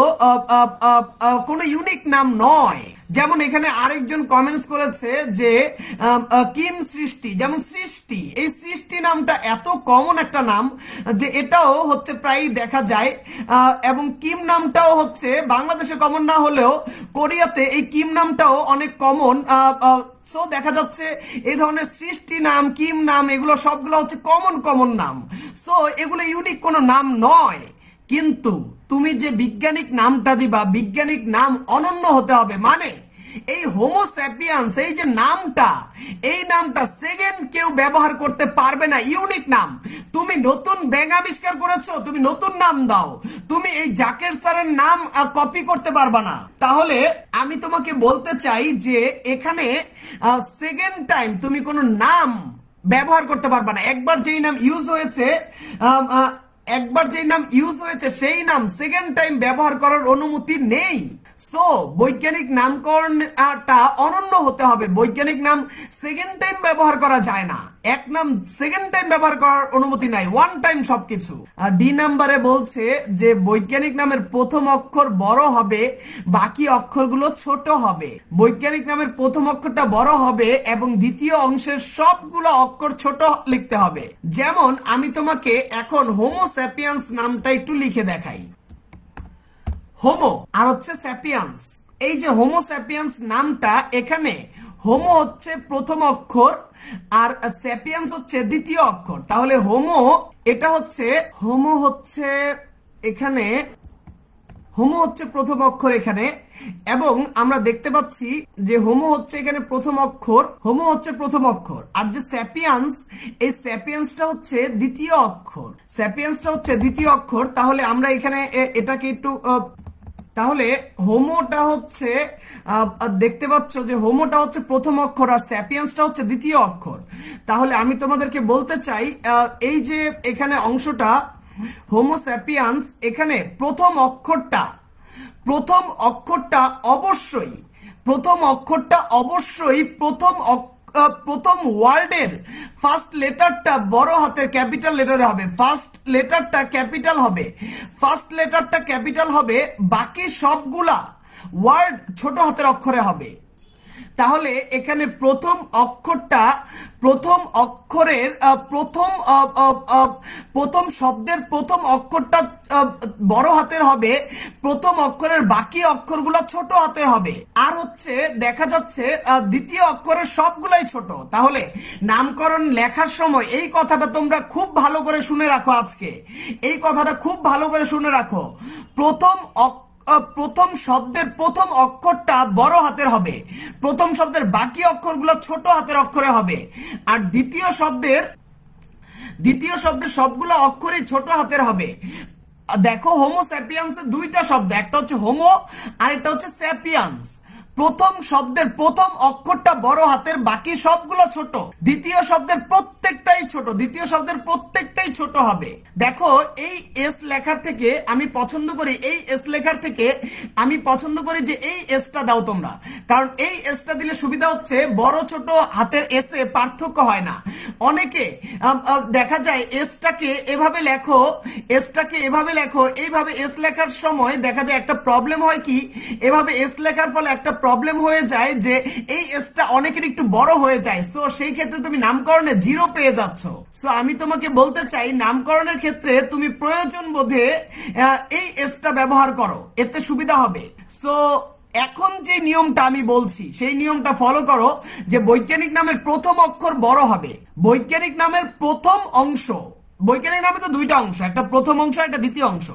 কোনো ইউনিক নাম নয়। যেমন এখানে আরেকজন কমেন্টস করেছে যে কিম সৃষ্টি, যেমন সৃষ্টি, এই সৃষ্টি নামটা এত কমন একটা নাম যে এটাও হচ্ছে প্রায় দেখা যায়, এবং কিম নামটাও হচ্ছে বাংলাদেশে কমন না হলেও কোরিয়াতে এই কিম নামটাও অনেক কমন। সো দেখা যাচ্ছে এই ধরনের সৃষ্টি নাম, কিম নাম, এগুলো সবগুলো হচ্ছে কমন নাম। সো এগুলো ইউনিক কোনো নাম নয়। কিন্তু তুমি যে বৈজ্ঞানিক নামটা দিবা, বৈজ্ঞানিক নাম অনন্য হতে হবে। মানে এই হোমো স্যাপিয়েন্স, এই যে নামটা, এই নামটা সেকেন্ড কেউ ব্যবহার করতে পারবে না, ইউনিক নাম। তুমি নতুন ব্যাঙ আবিষ্কার করেছো, তুমি নতুন নাম দাও, তুমি এই জাকের স্যারের নাম কপি করতে পারবা না। তাহলে আমি তোমাকে বলতে চাই যে এখানে সেকেন্ড টাইম তুমি কোনো নাম ব্যবহার করতে পারবা না। একবার যেই নাম ইউজ হয়েছে সেই নাম সেকেন্ড টাইম ব্যবহার করার অনুমতি নেই। সো বৈজ্ঞানিক নামকরণটা অনন্য হতে হবে। বৈজ্ঞানিক নাম সেকেন্ড টাইম ব্যবহার করা যায় না, এক নাম সেকেন্ড টাইম ব্যবহার করার অনুমতি নাই, ওয়ান টাইম সবকিছু। ডি নাম্বারে বলছে যে বৈজ্ঞানিক নামের প্রথম অক্ষর বড় হবে, বাকি অক্ষরগুলো ছোট হবে। বৈজ্ঞানিক নামের প্রথম অক্ষরটা বড় হবে এবং দ্বিতীয় অংশের সবগুলো অক্ষর ছোট লিখতে হবে। যেমন আমি তোমাকে এখন হোমো স্যাপিয়েন্স নামটা একটু লিখে দেখাই। হোমো আর হচ্ছে স্যাপিয়েন্স, এই যে হোমো স্যাপিয়েন্স নামটা, এখানে হোমো হচ্ছে প্রথম অক্ষর আর স্যাপিয়েন্স হচ্ছে দ্বিতীয় অক্ষর। তাহলে হোমো, এটা হচ্ছে হোমো হচ্ছে এখানে, হোমো হচ্ছে প্রথম অক্ষর এখানে, এবং আমরা দেখতে পাচ্ছি যে হোমো হচ্ছে এখানে প্রথম অক্ষর, হোমো হচ্ছে প্রথম অক্ষর, আর যে স্যাপিয়েন্স, এই স্যাপিয়েন্সটা হচ্ছে দ্বিতীয় অক্ষর, স্যাপিয়েন্সটা হচ্ছে দ্বিতীয় অক্ষর। তাহলে আমরা এখানে এটাকে একটু, তাহলে হোমোটা হচ্ছে দেখতে পাচ্ছ যে হোমোটা হচ্ছে প্রথম অক্ষর আর স্যাপিয়েন্সটা হচ্ছে দ্বিতীয় অক্ষর। তাহলে আমি তোমাদেরকে বলতে চাই এই যে এখানে অংশটা হোমো স্যাপিয়েন্স, এখানে প্রথম অক্ষরটা অবশ্যই প্রথম ওয়ার্ডের ফার্স্ট লেটারটা বড় হাতের ক্যাপিটাল লেটারে হবে, ফার্স্ট লেটারটা ক্যাপিটাল হবে, বাকি সবগুলা ওয়ার্ড ছোট হাতের অক্ষরে হবে। তাহলে এখানে প্রথম অক্ষরটা প্রথম অক্ষরের প্রথম শব্দের প্রথম অক্ষরটা বড় হাতের হবে, প্রথম অক্ষরের বাকি অক্ষরগুলো ছোট হাতের হবে। আর হচ্ছে দেখা যাচ্ছে দ্বিতীয় অক্ষরের সবগুলাই ছোট। তাহলে নামকরণ লেখার সময় এই কথাটা তোমরা খুব ভালো করে শুনে রাখো, আজকে এই কথাটা খুব ভালো করে শুনে রাখো। প্রথম শব্দের প্রথম অক্ষরটা বড় হাতের হবে, প্রথম শব্দের বাকি অক্ষরগুলো ছোট হাতের অক্ষরে হবে। আর দ্বিতীয় শব্দের সবগুলো অক্ষরই ছোট হাতের হবে। দেখো হোমো স্যাপিয়ান্সের দুইটা শব্দ, একটা হচ্ছে হোমো আর একটা হচ্ছে স্যাপিয়ান্স। প্রথম শব্দের প্রথম অক্ষরটা বড় হাতের, বাকি সবগুলো ছোট। দ্বিতীয় শব্দের প্রত্যেকটাই ছোট হবে। দেখো এই এস লেখার থেকে আমি পছন্দ করি, যে এই এসটা দাও তোমরা, কারণ এই এসটা দিলে সুবিধা হচ্ছে বড় ছোট হাতের এসে পার্থক্য হয় না। অনেকে দেখা যায় এসটাকে এভাবে লেখো, এইভাবে এস লেখার সময় দেখা যায় একটা প্রবলেম হয় কি, এভাবে এস লেখার ফলে একটা প্রবলেম হয়ে যায় যে এই এসটা অনেকের একটু বড় হয়ে যায়। সো সেই ক্ষেত্রে তুমি নামকরণে 0 পেয়ে যাচ্ছ। সো আমি তোমাকে বলতে চাই নামকরণের ক্ষেত্রে তুমি প্রয়োজন বোধে এই এসটা ব্যবহার করো, এতে সুবিধা হবে। সো এখন যে নিয়মটা আমি বলছি সেই নিয়মটা ফলো করো, যে বৈজ্ঞানিক নামের প্রথম অক্ষর বড় হবে। বৈজ্ঞানিক নামের প্রথম অংশ, বৈজ্ঞানিক নামে তো দুইটা অংশ, একটা প্রথম অংশ একটা দ্বিতীয় অংশ।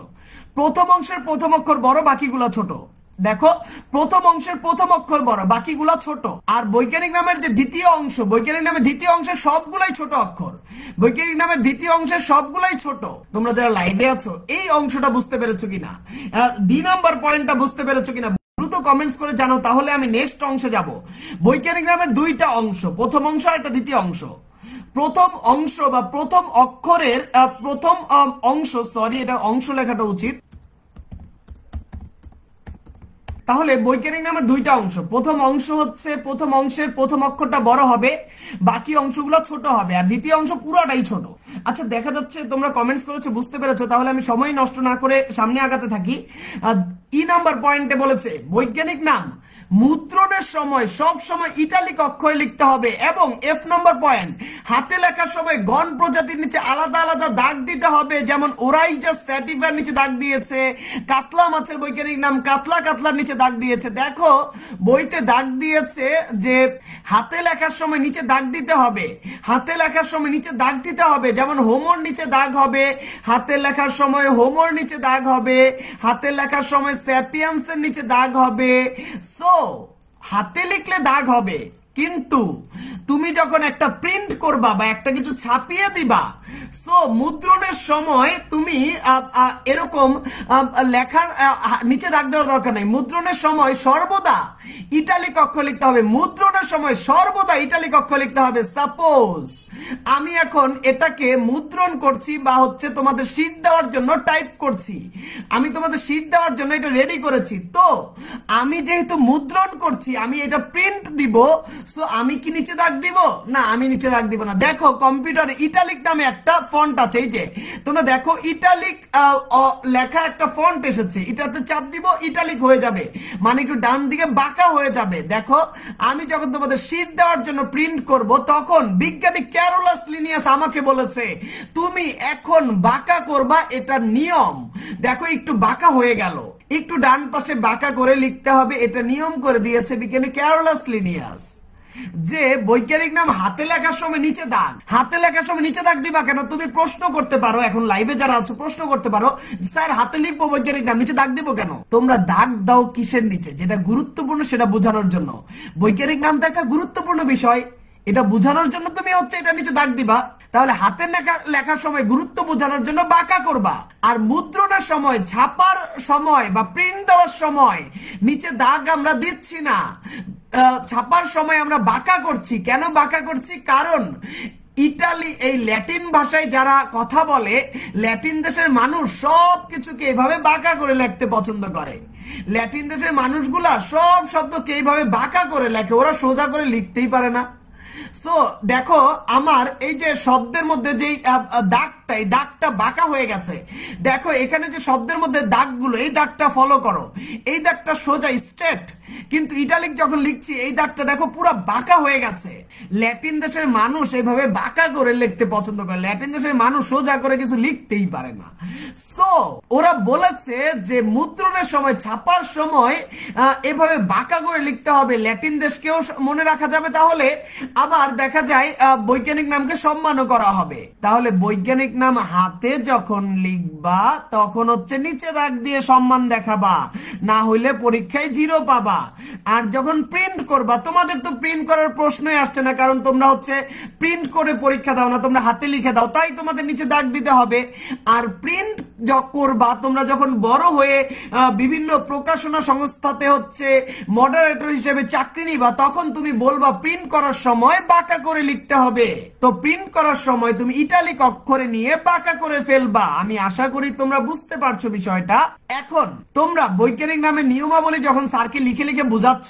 প্রথম অংশের প্রথম অক্ষর বড়, বাকিগুলো ছোট। দেখো প্রথম অংশের প্রথম অক্ষর বড়, বাকিগুলা ছোট। আর বৈজ্ঞানিক নামের যে দ্বিতীয় অংশ, বৈজ্ঞানিক নামের দ্বিতীয় অংশের সবগুলাই ছোট অক্ষর, বৈজ্ঞানিক নামের দ্বিতীয় অংশের সবগুলাই ছোট। তোমরা যারা লাইভে আছো এই অংশটা বুঝতে পেরেছো কিনা, 2 নাম্বার পয়েন্টটা বুঝতে পেরেছো কিনা দ্রুত কমেন্টস করে জানো, তাহলে আমি নেক্সট অংশে যাব। বৈজ্ঞানিক নামের দুইটা অংশ, প্রথম অংশ আর একটা দ্বিতীয় অংশ। প্রথম অংশ বা প্রথম অক্ষরের প্রথম অংশ, সরি এটা অংশ লেখাটা উচিত। তাহলে বৈজ্ঞানিক নামের দুইটা অংশ, প্রথম অংশ হচ্ছে প্রথম অংশের প্রথম অক্ষরটা বড় হবে, বাকি অংশগুলো ছোট হবে, আর দ্বিতীয় অংশ পুরোটাই ছোট। আচ্ছা দেখা যাচ্ছে তোমরা কমেন্টস করেছো, বুঝতে পেরেছো, তাহলে আমি সময় নষ্ট না করে সামনে আগাতে থাকি। ই নাম্বার পয়েন্টে বলেছে বৈজ্ঞানিক নাম মুদ্রণের সময় সব সময় ইটালিক অক্ষরে লিখতে হবে, এবং এফ নাম্বার পয়েন্ট হাতে লেখার সময় গণ প্রজাতির নিচে আলাদা আলাদা দাগ দিতে হবে। যেমন ওরাইজাস স্যাটিভার নিচে দাগ দিয়েছে, কাতলা মাছের বৈজ্ঞানিক নাম কাতলা, কাতলার নিচে দাগ দিয়েছে। দেখো বইতে দাগ দিয়েছে যে হাতে লেখার সময় নিচে দাগ দিতে হবে, হাতে লেখার সময় নিচে দাগ দিতে হবে। যেমন হোমোর নিচে দাগ হবে, হাতে লেখার সময় হোমোর নিচে দাগ হবে, হাতে লেখার সময় স্যাপিয়ান্সের নিচে দাগ হবে। সো হাতে লিখলে দাগ হবে, কিন্তু তুমি যখন একটা প্রিন্ট করবা বা একটা কিছু ছাপিয়ে দিবা, সো মুদ্রণের সময় তুমি এরকম লেখার নিচে দাগ দেওয়ার দরকার নাই। মুদ্রণের সময় সর্বদা ইটালিক অক্ষর লিখতে হবে, মুদ্রণের সময় সর্বদা ইটালিক অক্ষর লিখতে হবে। সাপোজ আমি এখন এটাকে মুদ্রণ করছি বা হচ্ছে তোমাদের শীট দেওয়ার জন্য টাইপ করছি, আমি তোমাদের শীট দেওয়ার জন্য এটা রেডি করেছি, তো আমি যেহেতু মুদ্রণ করছি আমি এটা প্রিন্ট দিব, সো আমি কি নিচে দাগ দিব? না, আমি নিচে দাগ দিব না। দেখো কম্পিউটারে ইটালিক নামে একটা ফন্ট আছে, এই যে তোমরা দেখো ইটালিক লেখা একটা ফন্ট এসেছে, এটাতে চাপ দিব ইটালিক হয়ে যাবে, মানে একটু ডান দিকে বাঁকা হয়ে যাবে। দেখো আমি যখন তোমাদের শীট দেওয়ার জন্য প্রিন্ট করব, তখন বিজ্ঞানী ক্যারোলাস লিনিয়াস আমাকে বলেছে তুমি এখন বাঁকা করবা, এটা নিয়ম। দেখো একটু বাঁকা হয়ে গেল, একটু ডান পাশে বাঁকা করে লিখতে হবে, এটা নিয়ম করে দিয়েছে বিজ্ঞানী ক্যারোলাস লিনিয়াস। যে বৈজ্ঞানিক নাম হাতে লেখার সময় নিচে দাগ, হাতে লেখার সময় নিচে দাগ দিবা কেন? তুমি প্রশ্ন করতে পারো, এখন লাইভে যারা আছো প্রশ্ন করতে পারো, স্যার হাতে লিখবো বৈজ্ঞানিক নাম, নিচে দাগ দিব কেন? তোমরা দাগ দাও কিসের নিচে? যেটা গুরুত্বপূর্ণ সেটা বোঝানোর জন্য। বৈজ্ঞানিক নাম তো একটা গুরুত্বপূর্ণ বিষয়, এটা বোঝানোর জন্য তুমি হচ্ছে এটা নিচে দাগ দিবা। তাহলে হাতের লেখার সময় গুরুত্ব বোঝানোর জন্য বাঁকা করবা, আর মুদ্রণের সময় ছাপার সময় বা প্রিন্ট দেওয়ার সময় নিচে দাগ আমরা দিচ্ছি না, ছাপার সময় আমরা বাঁকা করছি। কেন বাঁকা করছি? কারণ ইটালি এই ল্যাটিন ভাষায় যারা কথা বলে, ল্যাটিন দেশের মানুষ সব কিছুকে এইভাবে বাঁকা করে লিখতে পছন্দ করে। ল্যাটিন দেশের মানুষগুলা সব শব্দকে এইভাবে বাঁকা করে লেখে, ওরা সোজা করে লিখতেই পারে না। সো দেখো আমার এই যে শব্দের মধ্যে যেই দাগ এই দাগটা বাঁকা হয়ে গেছে। দেখো এখানে যে শব্দের মধ্যে দাগগুলো, এই দাগটা ফলো করো, এই দাগটা সোজা স্ট্রেট, কিন্তু ইটালিক যখন লিখছি এই দাগটা দেখো পুরো বাঁকা হয়ে গেছে। ল্যাটিন দেশের মানুষ এইভাবে বাঁকা করে লিখতে পছন্দ করে, ল্যাটিন দেশের মানুষ সোজা করে কিছু লিখতেই পারে না। সো ওরা বলেছে যে মুদ্রণের সময়, ছাপার সময় এভাবে বাঁকা করে লিখতে হবে, ল্যাটিন দেশকেও মনে রাখা যাবে, তাহলে আবার দেখা যায় বৈজ্ঞানিক নামকে সম্মানও করা হবে। তাহলে বৈজ্ঞানিক নাম হাতে যখন লিখবা তখন হচ্ছে নিচে দাগ দিয়ে সম্মান দেখাবা, না হইলে পরীক্ষায় 0 পাবা। আর যখন প্রিন্ট করবা, তোমাদের তো প্রিন্ট করার প্রশ্নই আসছে না, কারণ তোমরা হচ্ছে প্রিন্ট করে পরীক্ষা দাও না, তোমরা হাতে লিখে দাও, তাই তোমাদের নিচে দাগ দিতে হবে। আর প্রিন্ট করবা তোমরা যখন বড় হয়ে বিভিন্ন প্রকাশনা সংস্থাতে হচ্ছে মডারেটর হিসেবে চাকরি নিবা, তখন তুমি বলবা প্রিন্ট করার সময় বাঁকা করে লিখতে হবে। তো প্রিন্ট করার সময় তুমি ইটালিক অক্ষরে নিয়ে বাঁকা করে ফেলবা। আমি আশা করি তোমরা বুঝতে পারছো বিষয়টা। এখন তোমরা বৈজ্ঞানিক নামের নিয়মাবলী যখন স্যারকে লিখে লিখে বুঝাচ্ছ,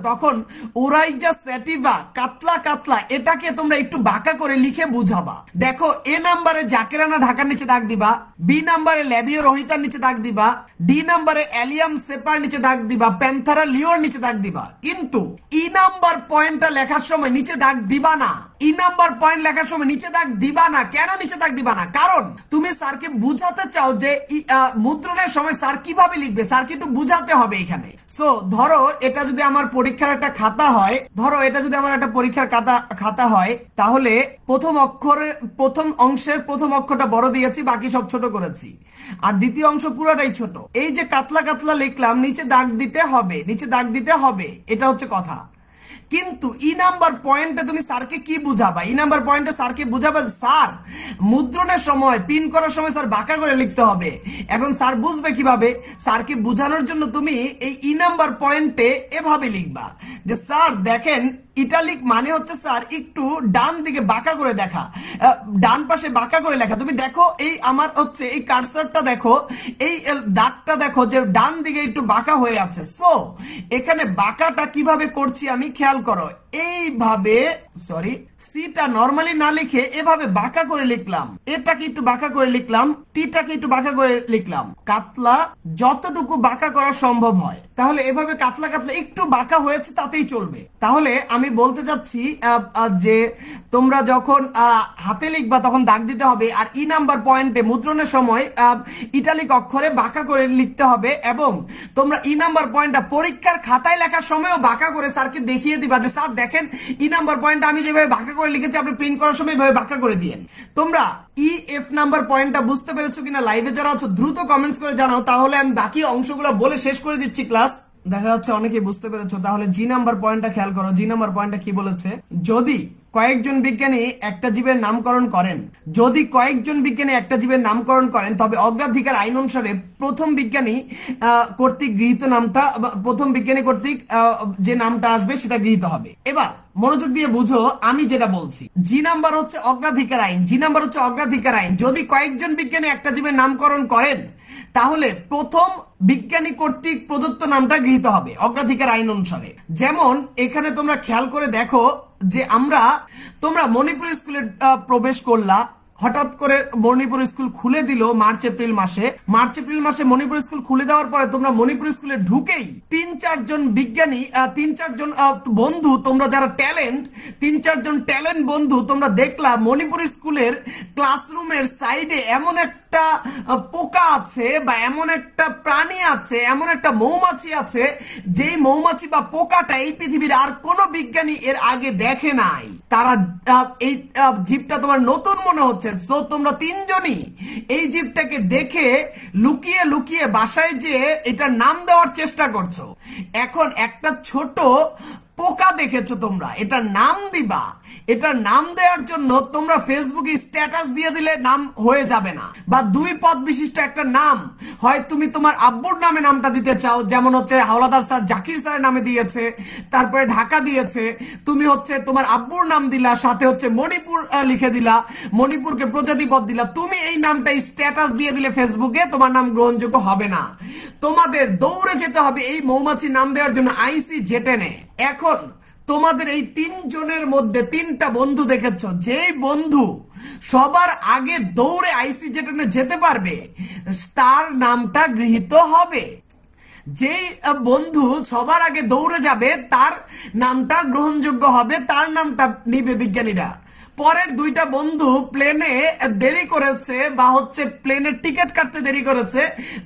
তখন ওরাইজা স্যাটিভা, কাতলা কাতলা, এটাকে তোমরা একটু বাঁকা করে লিখে বুঝাবা। দেখো এ নাম্বারে জাকেরানা ঢাকার নিচে দাগ দিবা, বি নাম্বারে ল্যাবিও রোহিতার নিচে দাগ দিবা, ডি নাম্বারে অ্যালিয়াম সেপার নিচে দাগ দিবা, প্যান্থারা লিওর নিচে দাগ দিবা। কিন্তু ই নাম্বার পয়েন্টটা লেখার সময় নিচে দাগ দিবা না। ই নাম্বার পয়েন্ট লেখার সময় নিচে দাগ দিবা না। কেন নিচে দাগ দিবা না? কারণ তুমি স্যারকে বুঝাতে চাও যে মুদ্রণের সময় স্যার কিভাবে লিখবে, স্যারকে একটু বুঝাতে হবে এখানে। সো ধরো এটা যদি আমার পরীক্ষার একটা খাতা হয়, তাহলে প্রথম অংশের প্রথম অক্ষরটা বড় দিয়েছি, বাকি সব ছোট করেছি, আর দ্বিতীয় অংশ পুরোটাই ছোট। এই যে কাতলা কাতলা লিখলাম, নিচে দাগ দিতে হবে, এটা হচ্ছে কথা। কিন্তু ই নাম্বার পয়েন্টে তুমি স্যারকে কি বুঝাবা? ই নাম্বার পয়েন্টে স্যারকে বুঝাবা স্যার মুদ্রণের সময়, পিন করার সময় স্যার বাঁকা করে লিখতে হবে। এখন স্যার বুঝবে কিভাবে? স্যারকে বুঝানোর জন্য তুমি এই ই নাম্বার পয়েন্টে এভাবে লিখবা যে স্যার দেখেন ইটালিক মানে হচ্ছে স্যার একটু ডান দিকে বাঁকা করে দেখা, ডান পাশে বাঁকা করে লেখা। তুমি দেখো এই আমার হচ্ছে এই কার্সারটা দেখো, এই দাগটা দেখো যে ডান দিকে একটু বাঁকা হয়ে আছে। সো এখানে বাঁকাটা কিভাবে করছি আমি, খেয়াল করো। এইভাবে সিটা নরমালি না লিখে এভাবে বাঁকা করে লিখলাম, এটাকে একটু বাঁকা করে লিখলাম, টিটাকে একটু বাঁকা করে লিখলাম, কাতলা যতটুকু বাঁকা করা সম্ভব হয়। তাহলে এভাবে কাতলা কাতলা একটু বাঁকা হয়েছে তাতেই চলবে। তাহলে আমি বলতে চাচ্ছি যে তোমরা যখন হাতে লিখবা তখন দাগ দিতে হবে, আর ই নাম্বার পয়েন্টে মুদ্রণের সময় ইটালিক অক্ষরে বাঁকা করে লিখতে হবে। এবং তোমরা ই নাম্বার পয়েন্টটা পরীক্ষার খাতায় লেখার সময়ও বাঁকা করে স্যারকে দেখিয়ে দিবা যে স্যার দেখেন ই নাম্বার পয়েন্ট আমি যেভাবে বাঁকা করে লিখেছি, আপনি প্রিন্ট করার সময় এভাবে বাঁকা করে দিয়েন। তোমরা ই এফ নাম্বার পয়েন্টটা বুঝতে পেরেছো কিনা লাইভে যারা আছো দ্রুত কমেন্টস করে জানাও, তাহলে আমি বাকি অংশগুলো বলে শেষ করে দিচ্ছি ক্লাস। দেখা যাচ্ছে অনেকেই বুঝতে পেরেছো। তাহলে জি নাম্বার পয়েন্টটা খেয়াল করো। জি নাম্বার পয়েন্টটা কি বলেছে? যদি কয়েকজন বিজ্ঞানী একটা জীবের নামকরণ করেন, তবে অগ্রাধিকার আইন অনুসারে প্রথম বিজ্ঞানী কর্তৃক যে নামটা আসবে সেটা গৃহীত হবে। এবার মনোযোগ দিয়ে বুঝো আমি যেটা বলছি। জি নাম্বার হচ্ছে অগ্রাধিকার আইন। যদি কয়েকজন বিজ্ঞানী একটা জীবের নামকরণ করেন, তাহলে প্রথম বিজ্ঞানী কর্তৃক প্রদত্ত নামটা গৃহীত হবে অগ্রাধিকার আইন অনুসারে। যেমন এখানে তোমরা খেয়াল করে দেখো যে তোমরা মণিপুর স্কুলে প্রবেশ করলা, হঠাৎ করে মণিপুর স্কুল খুলে দিল মার্চ এপ্রিল মাসে মণিপুর স্কুল খুলে দেওয়ার পরে তোমরা মণিপুর স্কুলে ঢুকেই 3-4 বিজ্ঞানী, 3-4 বন্ধু, তোমরা যারা ট্যালেন্ট বন্ধু, তোমরা দেখলা মণিপুর স্কুলের ক্লাসরুমের সাইডে এমন একটা পোকা আছে বা এমন একটা প্রাণী আছে, এমন একটা মৌমাছি আছে, যেই মৌমাছি বা পোকাটা এই পৃথিবীর আর কোন বিজ্ঞানী এর আগে দেখে নাই। তারা এই জীবটা তোমার নতুন মনে হচ্ছে। সো তোমরা 3 জনই এই জীবটাকে দেখে লুকিয়ে লুকিয়ে বাসায় যেয়ে এটার নাম দেওয়ার চেষ্টা করছো। এখন একটা ছোট পোকা দেখেছো তোমরা, এটার নাম দিবা। এটার নাম দেওয়ার জন্য তোমরা ফেসবুকে স্ট্যাটাস দিয়ে দিলে নাম হয়ে যাবে না, বা 2 পদ বিশিষ্ট একটা নাম হয় তুমি তোমার আব্বুর নামে নামটা দিতে চাও, যেমন হচ্ছে হাওলাদার স্যার জাকির স্যারের নামে দিয়েছে, তারপরে ঢাকা দিয়েছে, তুমি হচ্ছে তোমার আব্বুর নাম দিলা, সাথে হচ্ছে মণিপুর লিখে দিলা, মণিপুরকে প্রজাতিপদ দিলা। তুমি এই নামটা স্ট্যাটাস দিয়ে দিলে ফেসবুকে তোমার নাম গ্রহণযোগ্য হবে না। তোমাদের দৌড়ে যেতে হবে এই মৌমাছি নাম দেওয়ার জন্য ICJETN। এখন তোমাদের এই তিনজনের মধ্যে তিনটা বন্ধু দেখেছো, যেই বন্ধু সবার আগে দৌড়ে আইসিজেটে যেতে পারবে তার নামটা গৃহীত হবে। যেই বন্ধু সবার আগে দৌড়ে যাবে তার নামটা গ্রহণযোগ্য হবে, তার নামটা নিবে বিজ্ঞানীরা। পরের দুইটা বন্ধু প্লেনে দেরি করেছে বা হচ্ছে প্লেনের টিকিট কাটতে দেরি করেছে,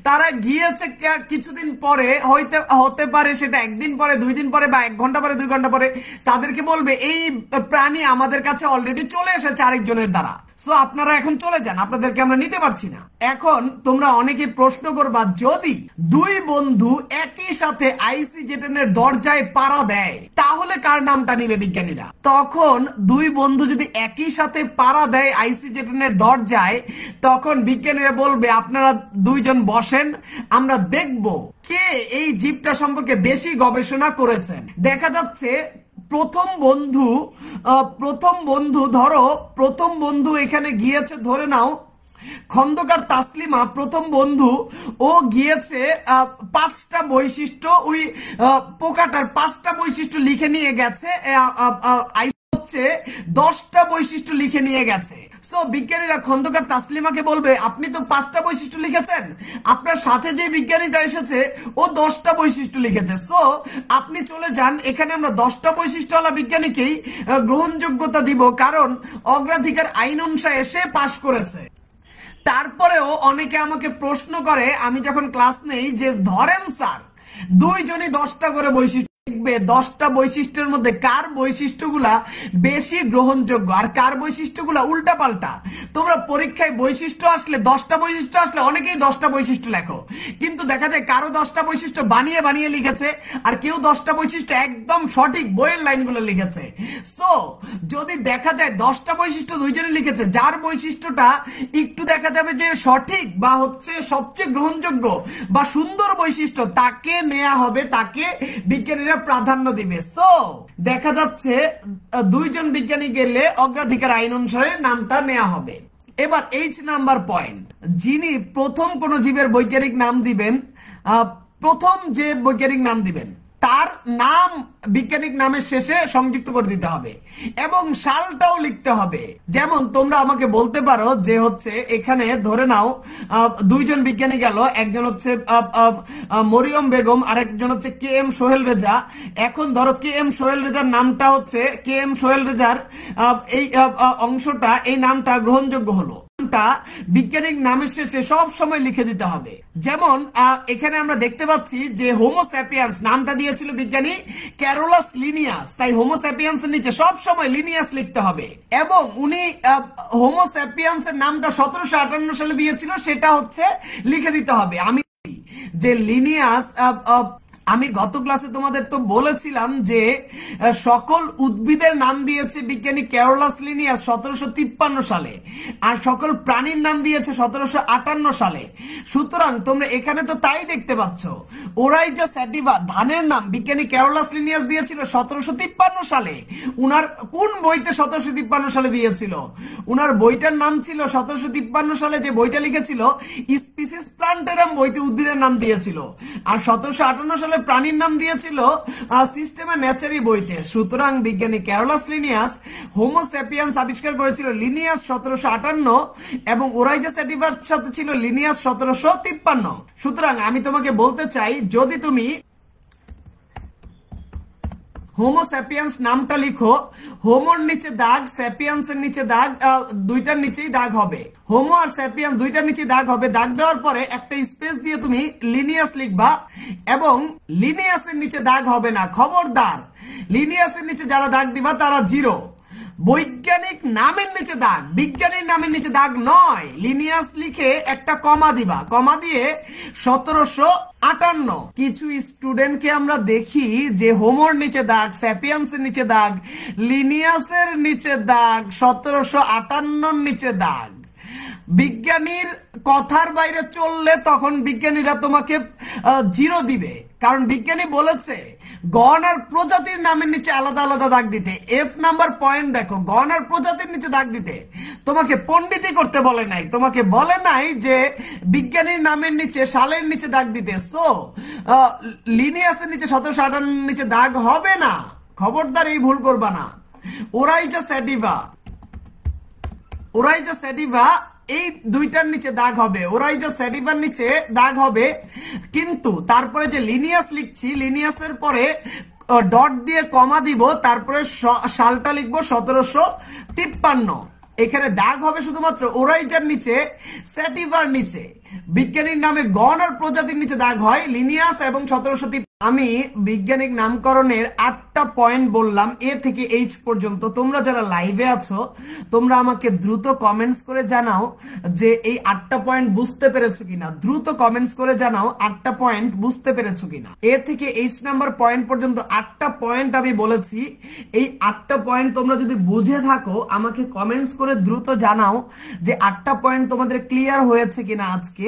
তারা গিয়েছে কিছুদিন পরে, হতে পারে সেটা একদিন পরে, 2 দিন পরে, বা 1 ঘন্টা পরে, 2 ঘন্টা পরে, তাদেরকে বলবে এই প্রাণী আমাদের কাছে অলরেডি চলে এসেছে আরেকজনের দ্বারা, সো আপনারা এখন চলে যান, আপনাদেরকে আমরা নিতে পারছি না। এখন তোমরা অনেকে প্রশ্ন করবা, যদি দুই বন্ধু একই সাথে আইসিজেটের দরজায় পাড়া দেয় তাহলে কার নামটা নিবে বিজ্ঞানীরা? তখন দুই বন্ধু যদি একই সাথে পাড়া দেয় আইসিজেটের দরজায়, তখন বিজ্ঞানীরা বলবে আপনারা দুইজন বসেন, আমরা দেখব কে এই জীবটা সম্পর্কে বেশি গবেষণা করেছেন। দেখা যাচ্ছে প্রথম বন্ধু এখানে গিয়েছে, ধরে নাও খন্দকার তাসলিমা প্রথম বন্ধু, ও গিয়েছে 5টা বৈশিষ্ট্য, ওই পোকাটার 5টা বৈশিষ্ট্য লিখে নিয়ে গেছে, 10টা বৈশিষ্ট্য লিখে নিয়ে গেছে। সো বিজ্ঞানীরা খন্দকার তাসলিমাকে বলবে আপনি তো 5টা বৈশিষ্ট্য লিখেছেন, আপনার সাথে যে বিজ্ঞানীটা এসেছে ও 10টা বৈশিষ্ট্য লিখেছে, সো আপনি চলে যান, এখানে আমরা 10টা বৈশিষ্ট্যওয়ালা বিজ্ঞানীকেই গ্রহণযোগ্যতা দিব, কারণ অগ্রাধিকার আইন অনুসারে সে পাশ করেছে। তারপরেও অনেকে আমাকে প্রশ্ন করে আমি যখন ক্লাস নেই, যে ধরেন স্যার দুইজনই 10টা করে বৈশিষ্ট্য দেখবে, 10টা বৈশিষ্ট্যের মধ্যে কার বৈশিষ্ট্যগুলা বেশি গ্রহণযোগ্য আর কার বৈশিষ্ট্যগুলা উল্টা পাল্টা। তোমরা পরীক্ষায় বৈশিষ্ট্য আসলে 10টা বৈশিষ্ট্য আসলে অনেকেই 10টা বৈশিষ্ট্য লেখো, কিন্তু দেখা যায় কারো 10টা বৈশিষ্ট্য বানিয়ে বানিয়ে লিখেছে, আর কেউ 10টা বৈশিষ্ট্য একদম সঠিক বইয়ের লাইনগুলো লিখেছে। সো যদি দেখা যায় 10টা বৈশিষ্ট্য দুইজনে লিখেছে, যার বৈশিষ্ট্যটা একটু দেখা যাবে যে সঠিক বা হচ্ছে সবচেয়ে গ্রহণযোগ্য বা সুন্দর বৈশিষ্ট্য, তাকে নেওয়া হবে, তাকে বিজ্ঞানীরা প্রাধান্য দিবে। সো দেখা যাচ্ছে দুইজন বিজ্ঞানী গেলে অগ্রাধিকার আইন অনুসারে নামটা নেওয়া হবে। এবার H নাম্বার পয়েন্ট, যিনি প্রথম কোন জীবের বৈজ্ঞানিক নাম দিবেন, প্রথম যে বৈজ্ঞানিক নাম দিবেন তার নাম বিজ্ঞানিক নামের শেষে সংযুক্ত করে দিতে হবে এবং সালটাও লিখতে হবে। যেমন তোমরা আমাকে বলতে পারো যে হচ্ছে এখানে ধরে নাও দুইজন বিজ্ঞানী গেল, একজন হচ্ছে মরিয়ম বেগম আর একজন হচ্ছে কে এম সোহেল রেজা। এখন ধরো কে এম সোহেল রেজার নামটা হচ্ছে কে এম সোহেল রেজার এই অংশটা, এই নামটা গ্রহণযোগ্য হলো, বিজ্ঞানিক নামের শেষে সব সময় লিখে দিতে হবে। যেমন এখানে আমরা দেখতে পাচ্ছি যে হোমো স্যাপিয়েন্স নামটা দিয়েছিল বিজ্ঞানী ক্যারোলাস লিনিয়াস, তাই হোমো স্যাপিয়েন্স এর নিচে সব সময় লিনিয়াস লিখতে হবে। এবং উনি হোমো স্যাপিয়েন্স এর নামটা 1758 সালে দিয়েছিল, সেটা হচ্ছে লিখে দিতে হবে। আমি যে লিনিয়াস, আমি গত ক্লাসে তোমাদের তো বলেছিলাম যে সকল উদ্ভিদের নাম দিয়েছে বিজ্ঞানী ক্যারোলাস লিনিয়াস 1753 সালে, আর সকল প্রাণীর নাম দিয়েছে 1758 সালে। সুতরাং তোমরা এখানে তো তাই দেখতে পাচ্ছ, ওরাইজা স্যাটিভা ধানের নাম বিজ্ঞানী ক্যারোলাস লিনিয়াস দিয়েছিল 1753 সালে। উনার কোন বইতে 1753 সালে দিয়েছিল? উনার বইটার নাম ছিল 1753 সালে যে বইটা লিখেছিল স্পিসিস প্লান্টেরাম, বইতে উদ্ভিদের নাম দিয়েছিল, আর 1758 সালে প্রাণীর নাম দিয়েছিল সিস্টেমা ন্যাচারি বইতে। সুতরাং বিজ্ঞানী ক্যারোলাস লিনিয়াস হোমো স্যাপিয়েন্স আবিষ্কার করেছিল লিনিয়াস 1758 এবং ওরাইজা স্যাটিভার সাথে ছিল লিনিয়াস 1753। সুতরাং আমি তোমাকে বলতে চাই, যদি তুমি হোমো স্যাপিয়েন্স নামটা লিখো, হোমোর নিচে দাগ, স্যাপিয়েন্স এর নিচে দাগ, দুইটার নিচেই দাগ হবে, হোমো আর স্যাপিয়েন্স দুইটার নিচে দাগ হবে। দাগ দেওয়ার পরে একটা স্পেস দিয়ে তুমি লিনিয়াস লিখবা, এবং লিনিয়াসের নিচে দাগ হবে না, খবরদার। লিনিয়াসের নিচে যারা দাগ দিবা তারা 0। বৈজ্ঞানিক নামের নিচে দাগ, বিজ্ঞানীর নামের নিচে দাগ নয়। লিনিয়াস লিখে একটা কমা দিবা, কমা দিয়ে 1758। কিছু স্টুডেন্টকে আমরা দেখি যে হোমোর নিচে দাগ, স্যাপিয়েন্সের নিচে দাগ, লিনিয়াসের নিচে দাগ, 1758 নিচে দাগ। বিজ্ঞানীর কথার বাইরে চললে তখন বিজ্ঞানীরা তোমাকে 0 দিবে, কারণ বিজ্ঞানী বলেছে গণ আর প্রজাতির নামের নিচে আলাদা আলাদা দাগ দিতে। F নাম্বার পয়েন্ট দেখো, গণ আর প্রজাতির নিচে দাগ দিতে। তোমাকে পণ্ডিতি করতে বলে নাই, তোমাকে বলে নাই যে বিজ্ঞানীর নামের নিচে সালের নিচে দাগ দিতে। সো লিনিয়াসের নিচে 1758 নিচে দাগ হবে না, খবরদার এই ভুল করবা না। ওরাইজা স্যাটিভা, ওরাইজা স্যাটিভা এই দুইটার নিচে দাগ হবে, ওরাইজা স্যাটিভার নিচে দাগ হবে, কিন্তু তারপরে যে লিনিয়াস লিখছি, লিনিয়াসের পরে ডট দিয়ে কমা দিব, তারপরে সালটা লিখবো 1753। এখানে দাগ হবে শুধুমাত্র ওরাইজার নিচে, স্যাটিভার নিচে। বিজ্ঞানীর নামে গণ আর প্রজাতির নিচে দাগ হয় লিনিয়াস এবং 1753। আমি বৈজ্ঞানিক নামকরণের 8টা পয়েন্ট বললাম, এ থেকে এইচ পর্যন্ত। তোমরা যারা লাইভে আছো তোমরা আমাকে দ্রুত কমেন্টস করে জানাও যে এই 8টা পয়েন্ট বুঝতে পেরেছো কিনা। দ্রুত কমেন্টস করে জানাও 8টা পয়েন্ট বুঝতে পেরেছো কিনা। এ থেকে এইচ নাম্বার পয়েন্ট পর্যন্ত 8টা পয়েন্ট আমি বলেছি। এই 8টা পয়েন্ট তোমরা যদি বুঝে থাকো আমাকে কমেন্টস করে দ্রুত জানাও যে 8টা পয়েন্ট তোমাদের ক্লিয়ার হয়েছে কিনা আজকে।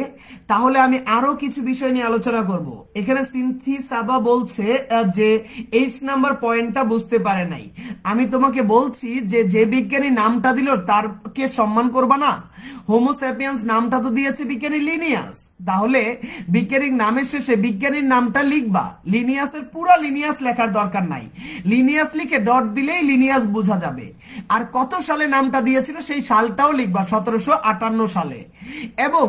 তাহলে আমি আরো কিছু বিষয় নিয়ে আলোচনা করব। এখানে সিনথি সাবা বলছে যে এইচ নাম্বার পয়েন্টটা বুঝতে পারে নাই। আমি তোমাকে বলছি যে যে বিজ্ঞানী নামটা দিল তারকে সম্মান করবা না। হোমোস্যাপিয়েন্স নামটা তো দিয়েছে বিজ্ঞানী লিনিয়াস, তাহলে বিজ্ঞানিক নামের শেষে বিজ্ঞানীর নামটা লিখবা। লিনিয়াসের পুরো লিনিয়াস লেখার দরকার নাই, লিনিয়াস লিখে ডট দিলেই লিনিয়াস বোঝা যাবে। আর কত সালে নামটা দিয়েছিল সেই সালটাও লিখবা, 1758 সালে। এবং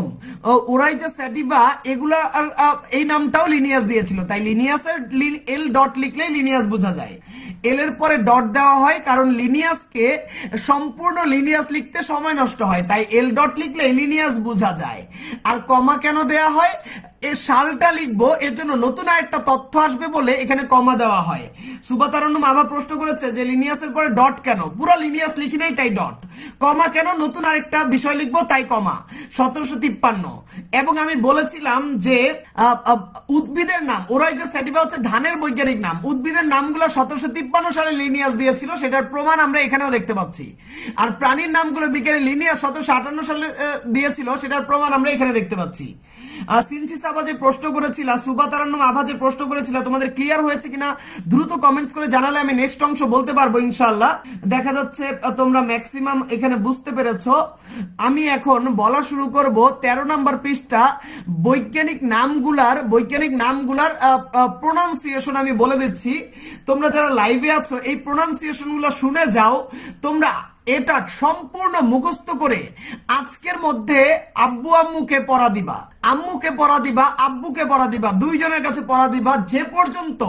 ওরাইজা স্যাটিভা এগুলা এই নামটাও লিনিয়াস দিয়েছিল, তাই লিনিয়াসের এল ডট লিখলেই লিনিয়াস বোঝা যায়। এল এর পরে ডট দেওয়া হয় কারণ লিনিয়াসকে সম্পূর্ণ লিনিয়াস লিখতে সময় নষ্ট হয়, তাই এল ডট লিখলে লিনিয়াস বোঝা যায়। আর কমা কেন দেয়া হয়? এই সালটা লিখবো, এর জন্য নতুন আরেকটা তথ্য আসবে বলে এখানে কমা দেওয়া হয়। সুবাতারণ্যম আবার প্রশ্ন করেছে যে লিনিয়াসের পরে ডট কেন? পুরো লিনিয়াস লিখি নাই তাই ডট। কমা কেন? নতুন আরেকটা বিষয় লিখবো তাই কমা। 1753। এবং আমি বলেছিলাম যে উদ্ভিদের নাম, ওরাইজা স্যাটিভা হচ্ছে ধানের বৈজ্ঞানিক নাম। উদ্ভিদের নামগুলো 1753 সালে লিনিয়াস দিয়েছিল, সেটার প্রমাণ আমরা এখানেও দেখতে পাচ্ছি। আর প্রাণীর নামগুলো বিজ্ঞানী লিনিয়াস 1758 সালে দিয়েছিল, সেটার প্রমাণ আমরা এখানে দেখতে পাচ্ছি। সিনথিস আভা যে প্রশ্ন করেছিল, সুবাতারণ্যম আভা যে প্রশ্ন করেছিল, তোমাদের ক্লিয়ার হয়েছে কিনা দ্রুত কমেন্টস করে জানালে আমি নেক্সট অংশ বলতে পারবো ইনশাআল্লাহ। দেখা যাচ্ছে তোমরা ম্যাক্সিমাম এখানে বুঝতে পেরেছো। আমি এখন বলা শুরু করব 13 নম্বর পৃষ্ঠা, বৈজ্ঞানিক নামগুলার প্রোনাউন্সিয়েশন আমি বলে দিচ্ছি। তোমরা যারা লাইভে আছো এই প্রোনাউন্সিয়েশন গুলো শুনে যাও। তোমরা এটা সম্পূর্ণ মুখস্থ করে আজকের মধ্যে আব্বু আম্মুকে পড়া দিবা, আম্মুকে পড়া দিবা, আব্বুকে পড়া দিবা, দুইজনের কাছে পড়া দিবা। যে পর্যন্ত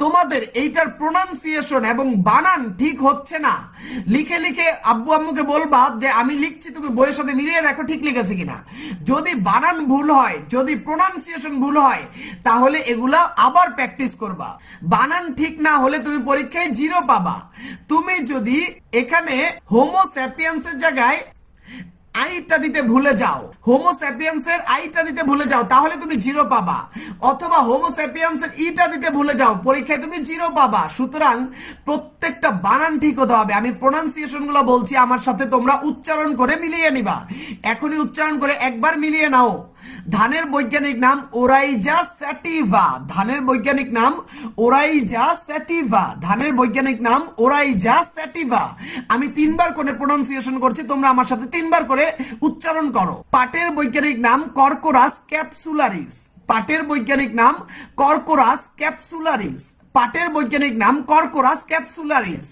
তোমাদের এইটার প্রোনাউন্সিয়েশন এবং বানান ঠিক হচ্ছে না, লিখে লিখে আব্বু আম্মুকে বলবা যে আমি লিখছি, তুমি বইয়ের সাথে মিলিয়ে দেখো ঠিক লিখেছে কিনা। যদি বানান ভুল হয়, যদি প্রোনাউন্সিয়েশন ভুল হয়, তাহলে এগুলা আবার প্র্যাকটিস করবা। বানান ঠিক না হলে তুমি পরীক্ষায় 0 পাবা। তুমি যদি এখানে হোমোস্যাপিয়েন্সের জায়গায় আইটা দিতে ভুলে যাও, হোমোস্যাপিয়েন্সের আইটা দিতে ভুলে যাও, তাহলে তুমি 0 পাবা। অথবা হোমোস্যাপিয়েন্সের ইটা দিতে ভুলে যাও, পরীক্ষায় তুমি 0 পাবা। সুতরাং প্রত্যেকটা বানান ঠিক হতে হবে। আমি প্রোনাউন্সিয়েশন গুলো বলছি, আমার সাথে তোমরা উচ্চারণ করে মিলিয়ে নিবা। এখনই উচ্চারণ করে একবার মিলিয়ে নাও। ধানের বৈজ্ঞানিক নাম ওরাইজা স্যাটিভা, ধানের বৈজ্ঞানিক নাম ওরাইজা স্যাটিভা, ধানের বৈজ্ঞানিক নাম ওরাইজা স্যাটিভা। আমি 3বার করে প্রোনাউন্সিয়েশন করছি, তোমরা আমার সাথে 3বার করে উচ্চারণ করো। পাটের বৈজ্ঞানিক নাম কর্কোরাস ক্যাপসুলারিস, পাটের বৈজ্ঞানিক নাম কর্কোরাস ক্যাপসুলারিস, পাটের বৈজ্ঞানিক নাম কর্কোরাস ক্যাপসুলারিস।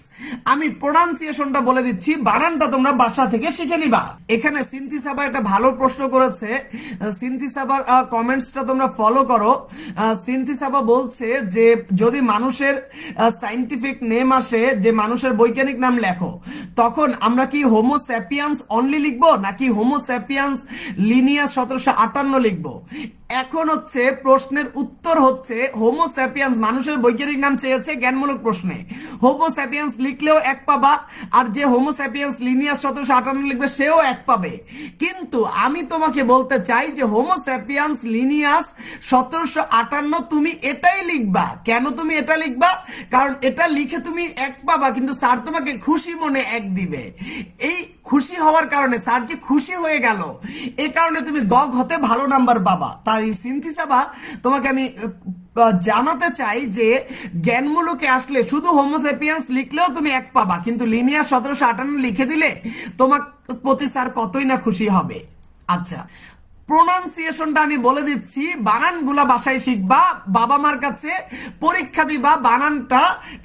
আমি প্রোনাউন্সিয়েশনটা বলে দিচ্ছি, বানানটা তোমরা বাসা থেকে শিখে নিবা। এখানে সিনথিস আভা একটা ভালো প্রশ্ন করেছে, সিনথিস আভার কমেন্টসটা তোমরা ফলো করো। সিনথিস আভা বলছে যে যদি মানুষের সায়েন্টিফিক নেম আসে, যে মানুষের বৈজ্ঞানিক নাম লেখো, তখন আমরা কি হোমোস্যাপিয়েন্স অনলি লিখবো নাকি হোমোস্যাপিয়েন্স লিনিয়াস 1758 লিখবো? এখন হচ্ছে প্রশ্নের উত্তর হচ্ছে হোমোস্যাপিয়েন্স, মানুষের বৈজ্ঞানিক নাম চেয়েছে জ্ঞানমূলক প্রশ্নে। হোমোস্যাপিয়েন্স লিখলেও 1 পাবা, আর যে হোমোস্যাপিয়েন্স লিনিয়াস 1758 লিখবে সেও 1 পাবে। কিন্তু আমি তোমাকে বলতে চাই যে হোমোস্যাপিয়েন্স লিনিয়াস 1758 তুমি এটাই লিখবা। কেন তুমি এটা লিখবা? কারণ এটা লিখে তুমি 1 পাবা, কিন্তু স্যার তোমাকে খুশি মনে 1 দিবে। এই খুশি হওয়ার কারণে, স্যার যে খুশি হয়ে গেল, এই কারণে তুমি গগ হতে ভালো নাম্বার পাবা। তাই সিনথিস আভা তোমাকে আমি জানাতে চাই যে জ্ঞানমূলকে আসলে শুধু হোমোস্যাপিয়েন্স লিখলেও তুমি 1 পাবা, কিন্তু লিনিয়াস 1758 লিখে দিলে তোমার প্রতি স্যার কতই না খুশি হবে। আচ্ছা, প্রোনাউন্সিয়েশনটা আমি বলে দিচ্ছি, বানানগুলা বাসায় শিখবা, বাবা মার কাছে পরীক্ষা দিবা বানানটা,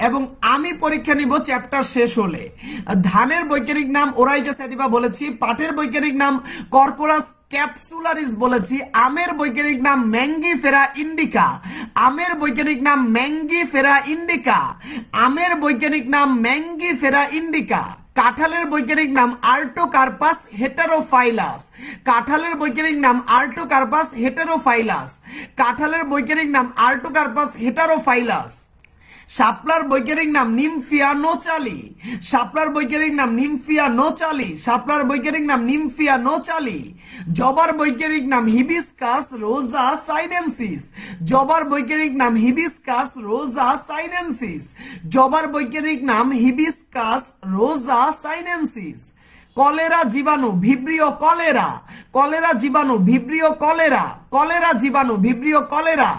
এবং আমি পরীক্ষা নিব চ্যাপ্টার শেষ হলে। ধানের বৈজ্ঞানিক নাম ওরাইজা স্যাটিভা বলেছি, পাটের বৈজ্ঞানিক নাম কর্কোরাস ক্যাপসুলারিস বলেছি, আমের বৈজ্ঞানিক নাম ম্যাঙ্গিফেরা ইন্ডিকা, আমের বৈজ্ঞানিক নাম ম্যাঙ্গিফেরা ইন্ডিকা, আমের বৈজ্ঞানিক নাম ম্যাঙ্গিফেরা ইন্ডিকা। কাঁঠালের বৈজ্ঞানিক নাম আর্টোকার্পাস হেটারোফাইলাস, কাঁঠালের বৈজ্ঞানিক নাম আর্টোকার্পাস হেটারোফাইলাস, কাঁঠালের বৈজ্ঞানিক নাম আর্টোকার্পাস হেটারোফাইলাস। শাপলার বৈজ্ঞানিক নাম নিমফিয়া নোচালি, শাপলার বৈজ্ঞানিক নাম নিমফিয়া নোচালি, শাপলার বৈজ্ঞানিক নাম নিমফিয়া নোচালি। জবার বৈজ্ঞানিক নাম হিবিস্কাস রোজা সাইনেন্সিস, জবার বৈজ্ঞানিক নাম হিবিস্কাস রোজা সাইনেন্সিস, জবার বৈজ্ঞানিক নাম হিবিস্কাস রোজা সাইনেন্সিস। কলেরা জীবাণু ভিব্রিও কলেরা, কলেরা জীবাণু ভিব্রিও কলেরা, কলেরা জীবাণু ভিব্রিও কলেরা।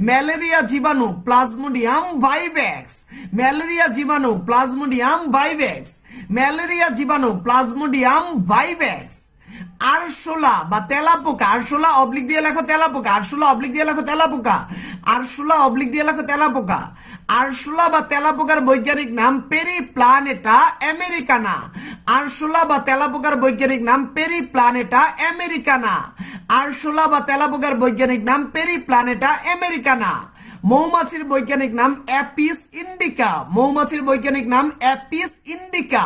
ম্যালেরিয়া জীবাণু প্লাজমোডিয়াম ভাইভ্যাক্স, ম্যালেরিয়া জীবাণু প্লাজমোডিয়াম ভাইভ্যাক্স, ম্যালেরিয়া জীবাণু প্লাজমোডিয়াম ভাইভ্যাক্স। আরশোলা বা তেলাপোকা, আরশোলা অবলিক দিয়ে লেখো তেলাপোকা, আরশোলা অবলিক দিয়ে লেখো তেলাপোকা, আরশোলা অবলিক দিয়ে লেখো তেলাপোকা। আরশোলা বা তেলাপোকার বৈজ্ঞানিক নাম পেরিপ্লানেটা আমেরিকানা, আরশোলা বা তেলাপোকার বৈজ্ঞানিক নাম পেরিপ্লানেটা আমেরিকানা, আরশোলা বা তেলাপোকার বৈজ্ঞানিক নাম পেরিপ্লানেটা আমেরিকানা। মৌমাছির বৈজ্ঞানিক নাম অ্যাপিস ইন্ডিকা, মৌমাছির বৈজ্ঞানিক নাম অ্যাপিস ইন্ডিকা,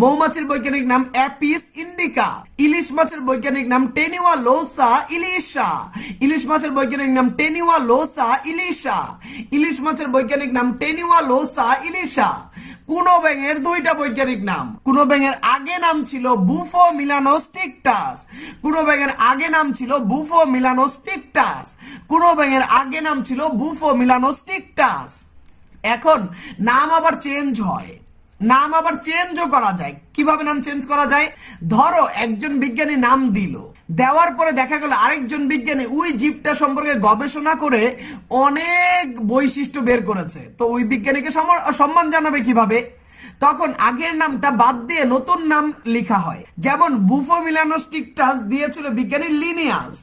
মৌমাছির বৈজ্ঞানিক নাম অ্যাপিস ইন্ডিকা। ইলিশ মাছের বৈজ্ঞানিক নাম টেনিওয়া লোসা ইলিশা, ইলিশ মাছের বৈজ্ঞানিক নাম টেনিওয়া লোসা ইলিশা, ইলিশ মাছের বৈজ্ঞানিক নাম টেনিওয়া লোসা ইলিশা। কুনো ব্যাঙের দুইটা বৈজ্ঞানিক নাম, কুনো ব্যাঙের আগে নাম ছিল বুফো মিলানোস্টিকটাস, কুনো ব্যাঙের আগে নাম ছিল বুফো মিলানোস্টিকটাস, কুনো ব্যাঙের আগে নাম ছিল বুফো মিলানোস্টিকটাস। এখন নাম আবার চেঞ্জ হয়, নাম আবার চেঞ্জও করা যায়। কিভাবে নাম চেঞ্জ করা যায়? ধরো একজন বিজ্ঞানী নাম দিল, দেওয়ার পরে দেখা গেল আরেকজন বিজ্ঞানী ওই জীবটা সম্পর্কে গবেষণা করে অনেক বৈশিষ্ট্য বের করেছে, তো ওই বিজ্ঞানীকে সম্মান জানাবে কিভাবে? তখন আগের নামটা বাদ দিয়ে নতুন নাম লেখা হয়। যেমন বুফো মিলানোস্টিকটাস দিয়েছিল বিজ্ঞানী লিনিয়াস,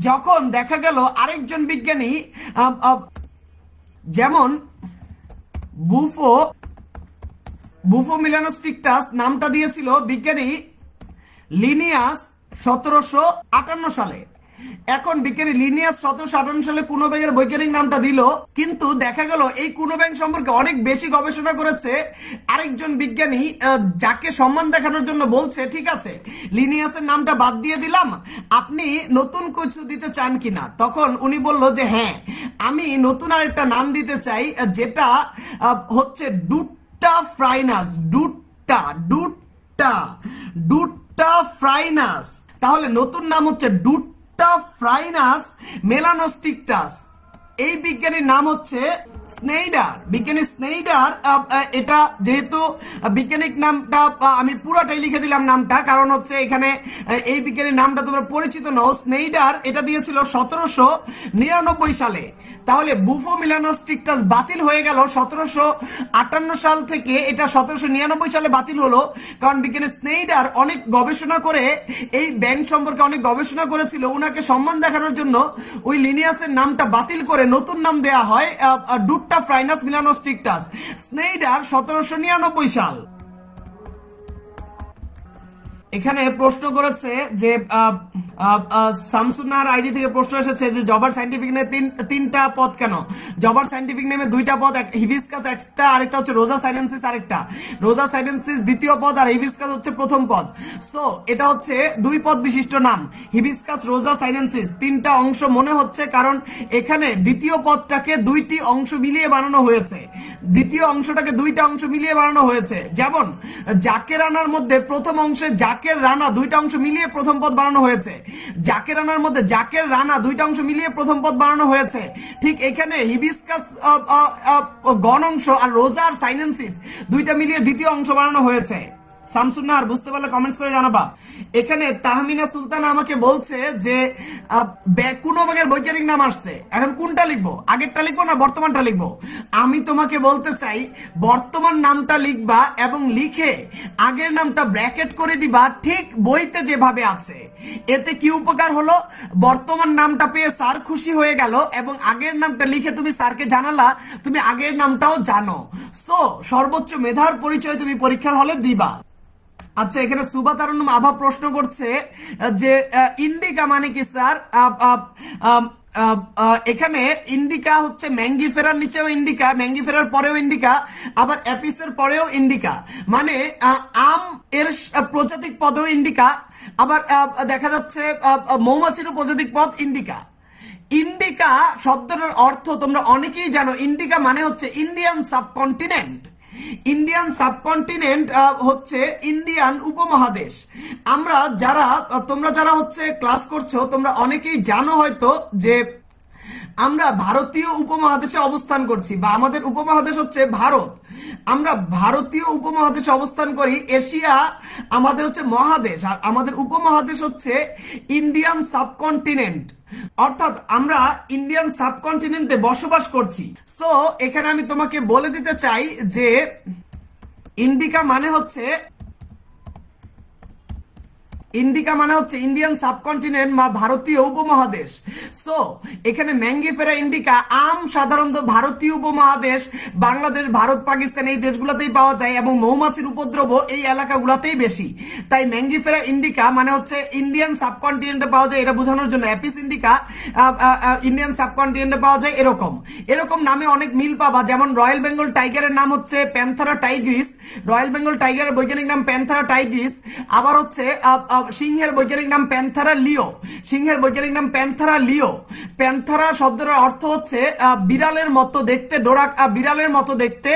যখন দেখা গেল আরেকজন বিজ্ঞানী যেমন বুফো মিলানোস্টিকটাস নামটা দিয়েছিল বিজ্ঞানী লিনিয়াস 1758 সালে। এখন বিজ্ঞানী লিনিয়াস 1758 সালে কুনো ব্যাঙের বৈজ্ঞানিক নামটা দিল, কিন্তু দেখা গেল এই কুনো ব্যাঙ সম্পর্কে অনেক বেশি গবেষণা করেছে আরেকজন বিজ্ঞানী, যাকে সম্মান দেখানোর জন্য বলছে ঠিক আছে লিনিয়াসের নামটা বাদ দিয়ে দিলাম, আপনি নতুন কিছু দিতে চান কিনা? তখন উনি বলল যে হ্যাঁ আমি নতুন আরেকটা নাম দিতে চাই, যেটা হচ্ছে ডুট্টা ফ্রাইনাস, ডুট্টা ডুট্টা ডুট্টা ফ্রাইনাস। তাহলে নতুন নাম হচ্ছে ডুট্টা ফ্রাইনাস মেলানোস্টিকটাস। এই বিজ্ঞানীর নাম হচ্ছে স্নেইডার, বিজ্ঞানী স্নেইডার। এটা যেহেতু বিজ্ঞানিক নামটা আমি পুরোটাই লিখে দিলাম নামটা, কারণ হচ্ছে এখানে এই বিজ্ঞানীর নামটা তোমরা পরিচিত নও। স্নেইডার এটা দিয়েছিল 1799 সালে। তাহলে বুফো মিলানোস্টিকটাস বাতিল হয়ে গেল 1758 সাল থেকে, এটা 1799 সালে বাতিল হলো, কারণ বিজ্ঞানী স্নেইডার অনেক গবেষণা করে এই ব্যাঙ সম্পর্কে অনেক গবেষণা করেছিল, উনাকে সম্মান দেখানোর জন্য ওই লিনিয়াসের নামটা বাতিল করে নতুন নাম দেয়া হয় ডুট্টা ফ্রাইনাস মিলানোস্টিকটাস। স্নেইডার 1799 সাল। এখানে প্রশ্ন করেছে যে শামসুন্নাহার আইডি থেকে প্রশ্ন এসেছে যে জবার সাইন্টিফিক নেমে তিনটা পদ কেন? জবার সাইন্টিফিক নেমে দুইটা পদ, হিবিস্কাস একটা, আরেকটা হচ্ছে রোজা সাইনেন্সিস আরেকটা। রোজা সাইনেন্সিস দ্বিতীয় পদ আর হিবিস্কাস হচ্ছে প্রথম পদ। সো এটা হচ্ছে দুই পদ বিশিষ্ট নাম, হিবিস্কাস রোজা সাইনেন্সিস। তিনটা অংশ মনে হচ্ছে কারণ এখানে দ্বিতীয় পদটাকে দুইটি অংশ মিলিয়ে বানানো হয়েছে, দ্বিতীয় অংশটাকে দুইটা অংশ মিলিয়ে বানানো হয়েছে। যেমন জাকের রানার মধ্যে প্রথম অংশে জাকের রানা দুইটা অংশ মিলিয়ে প্রথম পদ বানানো হয়েছে, জাকের রানার মধ্যে জাকের রানা দুইটা অংশ মিলিয়ে প্রথম পদ বানানো হয়েছে। ঠিক এখানে হিবিস্কাস গণ অংশ আর রোজা আর সাইনেন্সিস দুইটা মিলিয়ে দ্বিতীয় অংশ বানানো হয়েছে। শামসুন্নাহার বুঝতে পারলে কমেন্টস করে জানাবা। এখানে তাহমিনা সুলতানা আমাকে বলছে যে কোন ভাগের বৈজ্ঞানিক নাম আসছে, এখন কোনটা লিখবো, আগেরটা লিখবো না বর্তমানটা লিখবো? আমি তোমাকে বলতে চাই বর্তমান নামটা লিখবা এবং লিখে আগের নামটা ব্র্যাকেট করে দিবা ঠিক বইতে যেভাবে আছে। এতে কি উপকার হলো, বর্তমান নামটা পেয়ে স্যার খুশি হয়ে গেল এবং আগের নামটা লিখে তুমি স্যারকে জানালা তুমি আগের নামটাও জানো। সো সর্বোচ্চ মেধার পরিচয় তুমি পরীক্ষার হলে দিবা। আচ্ছা, এখানে সুবা তারুণ্যম আভা প্রশ্ন করছে যে ইন্ডিকা মানে কি স্যার? এখানে ইন্ডিকা হচ্ছে ম্যাঙ্গিফেরার নিচেও ইন্ডিকা, ম্যাঙ্গিফেরার পরেও ইন্ডিকা, আবার অ্যাপিসের পরেও ইন্ডিকা, মানে আম এর প্রজাতিক পদেও ইন্ডিকা, আবার দেখা যাচ্ছে মৌমাছির প্রজাতিক পদ ইন্ডিকা। ইন্ডিকা শব্দটার অর্থ তোমরা অনেকেই জানো, ইন্ডিকা মানে হচ্ছে ইন্ডিয়ান সাবকন্টিনেন্ট। ইন্ডিয়ান সাবকন্টিনেন্ট হচ্ছে ইন্ডিয়ান উপমহাদেশ। তোমরা যারা হচ্ছে ক্লাস করছো তোমরা অনেকেই জানো হয়তো যে আমরা ভারতীয় উপমহাদেশে অবস্থান করছি, বা আমাদের উপমহাদেশ হচ্ছে ভারত। আমরা ভারতীয় উপমহাদেশে অবস্থান করি। এশিয়া আমাদের হচ্ছে মহাদেশ, আর আমাদের উপমহাদেশ হচ্ছে ইন্ডিয়ান সাবকন্টিনেন্ট, অর্থাৎ আমরা ইন্ডিয়ান সাবকন্টিনেন্টে বসবাস করছি। সো এখানে আমি তোমাকে বলে দিতে চাই যে ইন্ডিকা মানে হচ্ছে ইন্ডিয়ান সাবকন্টিনেন্ট বা ভারতীয় উপমহাদেশ। সো এখানে ম্যাঙ্গিফেরা ইন্ডিকা আম সাধারণত ভারতীয় উপমহাদেশ, বাংলাদেশ, ভারত, পাকিস্তান এই দেশগুলোতেই পাওয়া যায় এবং মৌমাছির উপদ্রব এই এলাকাগুলোতেই বেশি। তাই ম্যাঙ্গিফেরা ইন্ডিকা মানে হচ্ছে ইন্ডিয়ান সাবকন্টিনেন্টে পাওয়া যায়, এটা বোঝানোর জন্য। অ্যাপিস ইন্ডিকা ইন্ডিয়ান সাবকন্টিনেন্টে পাওয়া যায়। এরকম নামে অনেক মিল পাবা, যেমন রয়্যাল বেঙ্গল টাইগারের নাম হচ্ছে প্যান্থারা টাইগ্রিস, রয়্যাল বেঙ্গল টাইগারের বৈজ্ঞানিক নাম প্যান্থারা টাইগ্রিস। আবার হচ্ছে সিংহের বৈজ্ঞানিক নাম প্যান্থারা লিও, সিংহের বৈজ্ঞানিক নাম প্যান্থারা লিও। প্যান্থারা শব্দের অর্থ হচ্ছে বিড়ালের মতো দেখতে, বিড়ালের মতো দেখতে,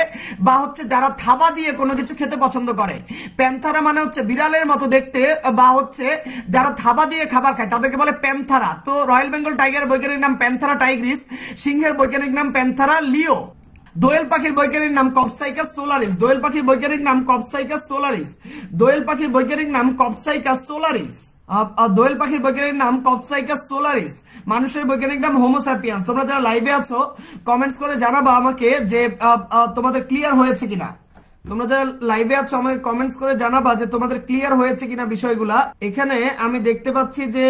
বা হচ্ছে যারা থাবা দিয়ে কোনো কিছু খেতে পছন্দ করে। প্যান্থারা মানে হচ্ছে বিড়ালের মতো দেখতে, বা হচ্ছে যারা থাবা দিয়ে খাবার খায় তাদেরকে বলে প্যান্থারা। তো রয়্যাল বেঙ্গল টাইগারের বৈজ্ঞানিক নাম প্যান্থারা টাইগ্রিস, সিংহের বৈজ্ঞানিক নাম প্যান্থারা লিও। দোয়েল পাখির বৈজ্ঞানিক নাম কপসাইকাস সোলারিস, দোয়েল পাখির বৈজ্ঞানিক নাম কপসাইকাস সোলারিস, দোয়েল পাখির বৈজ্ঞানিক নাম কপসাইকাস সোলারিস, দোয়েল পাখির বৈজ্ঞানিক নাম কপসাইকাস সোলারিস। মানুষের বৈজ্ঞানিক নাম হোমো স্যাপিয়েন্স। তোমরা যারা লাইভে আছো কমেন্টস করে জানাবা আমাকে যে তোমাদের ক্লিয়ার হয়েছে কিনা। তোমরা যারা লাইভে আছো আমাকে কমেন্টস করে জানাবা যে তোমাদের ক্লিয়ার হয়েছে কিনা বিষয়গুলা। এখানে আমি দেখতে পাচ্ছি যে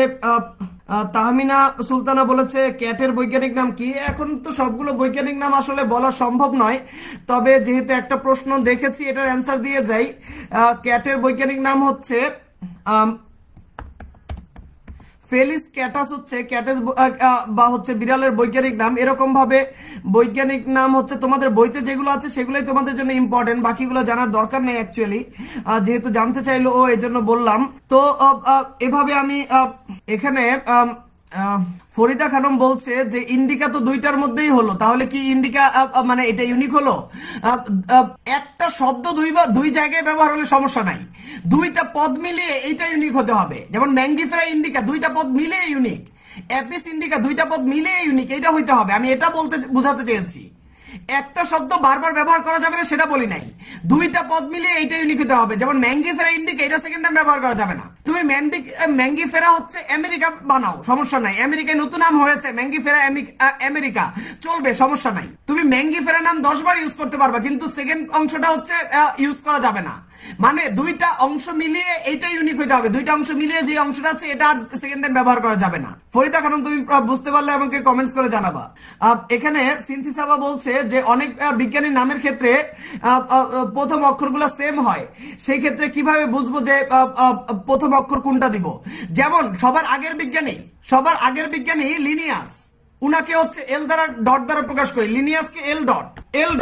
তাহমিনা সুলতানা বলেছে ক্যাটের বৈজ্ঞানিক নাম কি। এখন তো সবগুলো বৈজ্ঞানিক নাম আসলে বলা সম্ভব নয়, তবে যেহেতু একটা প্রশ্ন দেখেছি এটার অ্যান্সার দিয়ে যাই। ক্যাটের বৈজ্ঞানিক নাম হচ্ছে ফেলিস ক্যাটাস, হচ্ছে ক্যাটাস বা হচ্ছে বিড়ালের বৈজ্ঞানিক নাম। এরকম ভাবে বৈজ্ঞানিক নাম হচ্ছে তোমাদের বইতে যেগুলো আছে সেগুলোই তোমাদের জন্য ইম্পর্টেন্ট, বাকিগুলো জানার দরকার নেই অ্যাকচুয়ালি, যেহেতু জানতে চাইলো ও এই জন্য বললাম। তো এভাবে আমি এখানে ফরিদা খানম বলছে যে ইন্ডিকা তো দুইটার মধ্যেই হলো, তাহলে কি ইন্ডিকা মানে এটা ইউনিক হলো? একটা শব্দ দুই জায়গায় ব্যবহার হলে সমস্যা নাই, দুইটা পদ মিলিয়ে এইটা ইউনিক হতে হবে। যেমন ম্যাঙ্গিফেরা ইন্ডিকা দুইটা পদ মিলিয়ে ইউনিক, অ্যাপিস ইন্ডিকা দুইটা পদ মিলিয়ে ইউনিক, এটা হইতে হবে। আমি এটা বোঝাতে চেয়েছি। একটা শব্দ বারবার ব্যবহার করা যাবে না সেটা বলি নাই, দুইটা পদ মিলিয়ে এইটা ইউনিক হতে হবে। যেমন ম্যাঙ্গিফেরা ইন্ডিকা এটা সেকেন্ড টাইম ব্যবহার করা যাবে না। তুমি ম্যাঙ্গিফেরা হচ্ছে আমেরিকা বানাও, সমস্যা নাই। আমেরিকায় নতুন নাম হয়েছে ম্যাঙ্গিফেরা আমেরিকা, চলবে, সমস্যা নাই। তুমি ম্যাঙ্গিফেরা নাম 10 বার ইউজ করতে পারবা, কিন্তু সেকেন্ড অংশটা হচ্ছে ইউজ করা যাবে না। মানে দুইটা অংশ মিলিয়ে এইটা ইউনিক হইতে হবে, দুইটা অংশ মিলিয়ে যে অংশটা আছে এটা সেকেন্ড টাইম ব্যবহার করা যাবে না। ফরিদা খানম তুমি বুঝতে পারলে আমাকে কমেন্টস করে জানাবা। এখানে সিনথিসাবা বলছে যে অনেক বিজ্ঞানী নামের ক্ষেত্রে প্রথম অক্ষরগুলো সেম হয়, সেই ক্ষেত্রে কিভাবে বুঝবো যে প্রথম অক্ষর কোনটা দিব? যেমন সবার আগের বিজ্ঞানী লিনিয়াস, উনাকে হচ্ছে এল দ্বারা ডট দ্বারা প্রকাশ করি, লিনিয়াসকে এল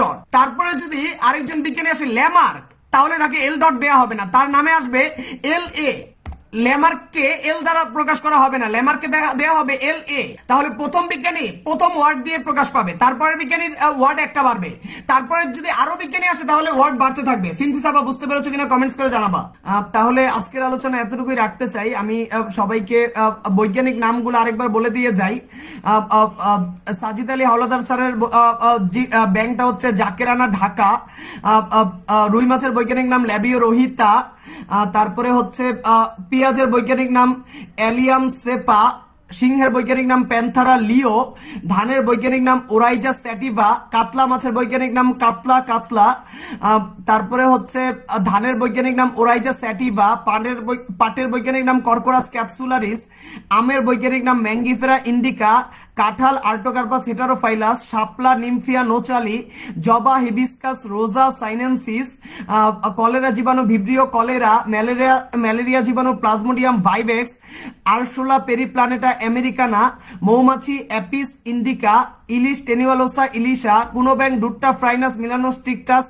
ডট। তারপরে যদি আরেকজন বিজ্ঞানী আসে ল্যামার্ক, তাহলে তাকে এল ডট দেওয়া হবে না, তার নামে আসবে এল এ। লেমার্ককে এল দ্বারা প্রকাশ করা হবে না, লেমার্ককে দেওয়া হবে এল এ। তাহলে প্রথম বিজ্ঞানী প্রথম ওয়ার্ড দিয়ে প্রকাশ পাবে, তারপরে বিজ্ঞানীর ওয়ার্ড একটা বাড়বে, তারপরে যদি আরো বিজ্ঞানী আসে তাহলে ওয়ার্ড বাড়তে থাকবে। সিনথিস আপা বুঝতে পেরেছো কিনা কমেন্টস করে জানাবা। তাহলে আজকের আলোচনা এতটুকুই রাখতে চাই। আমি সবাইকে বৈজ্ঞানিক নামগুলো আরেকবার বলে দিয়ে যাই। সাজিদ আলী হাওলাদার স্যারের ব্যাংকটা হচ্ছে জাকেরানা ঢাকা। রুই মাছের বৈজ্ঞানিক নাম ল্যাবিও রোহিতা। তারপরে হচ্ছে পেঁয়াজের বৈজ্ঞানিক নাম অ্যালিয়াম সেপা। সিংহের বৈজ্ঞানিক নাম প্যান্থারা লিও। ধানের বৈজ্ঞানিক নাম ওরাইজা স্যাটিভা। কাতলা মাছের বৈজ্ঞানিক নাম কাতলা কাতলা। তারপরে হচ্ছে ধানের বৈজ্ঞানিক নাম ওরাইজা স্যাটিভা। পাটের বৈজ্ঞানিক নাম কর্কোরাস ক্যাপসুলারিস। আমের বৈজ্ঞানিক নাম ম্যাঙ্গিফেরা ইন্ডিকা। কাঁঠাল আর্টোকার্পাস হেটারোফাইলাস। শাপলা নিমফিয়া নোচালি। জবা হিবিস্কাস রোজা সাইনেন্সিস। কলেরা জীবাণু ভিব্রিও কলেরা। ম্যালেরিয়া জীবাণু প্লাজমোডিয়াম ভাইভেক্স। আরশোলা পেরিপ্লানেটা আমেরিকানা। মৌমাছি অ্যাপিস ইন্ডিকা। ইলিশ টেনিওয়ালোসা ইলিশা। কুনোব্যাং ডুট্টা ফ্রাইনাস মিলানোস্ট্রিকটাস,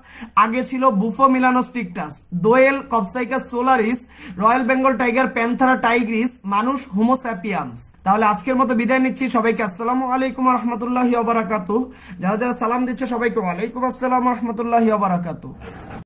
আগে ছিল বুফো মিলানোস্ট্রিকটাস। দোয়েল Copsychus saularis. Royal Bengal tiger Panthera tigris. মানুষ হোমোস্যাপিয়ান্স। তাহলে আজকের মতো বিদায় নিচ্ছি। সবাইকে আসসালামু আলাইকুম রহমতুল্লাহি ওয়া বারাকাতুহু। যারা যারা সালাম দিচ্ছে সবাইকে ওয়ালাইকুম আসসালাম রহমতুল্লাহি ওয়া বারাকাতুহু।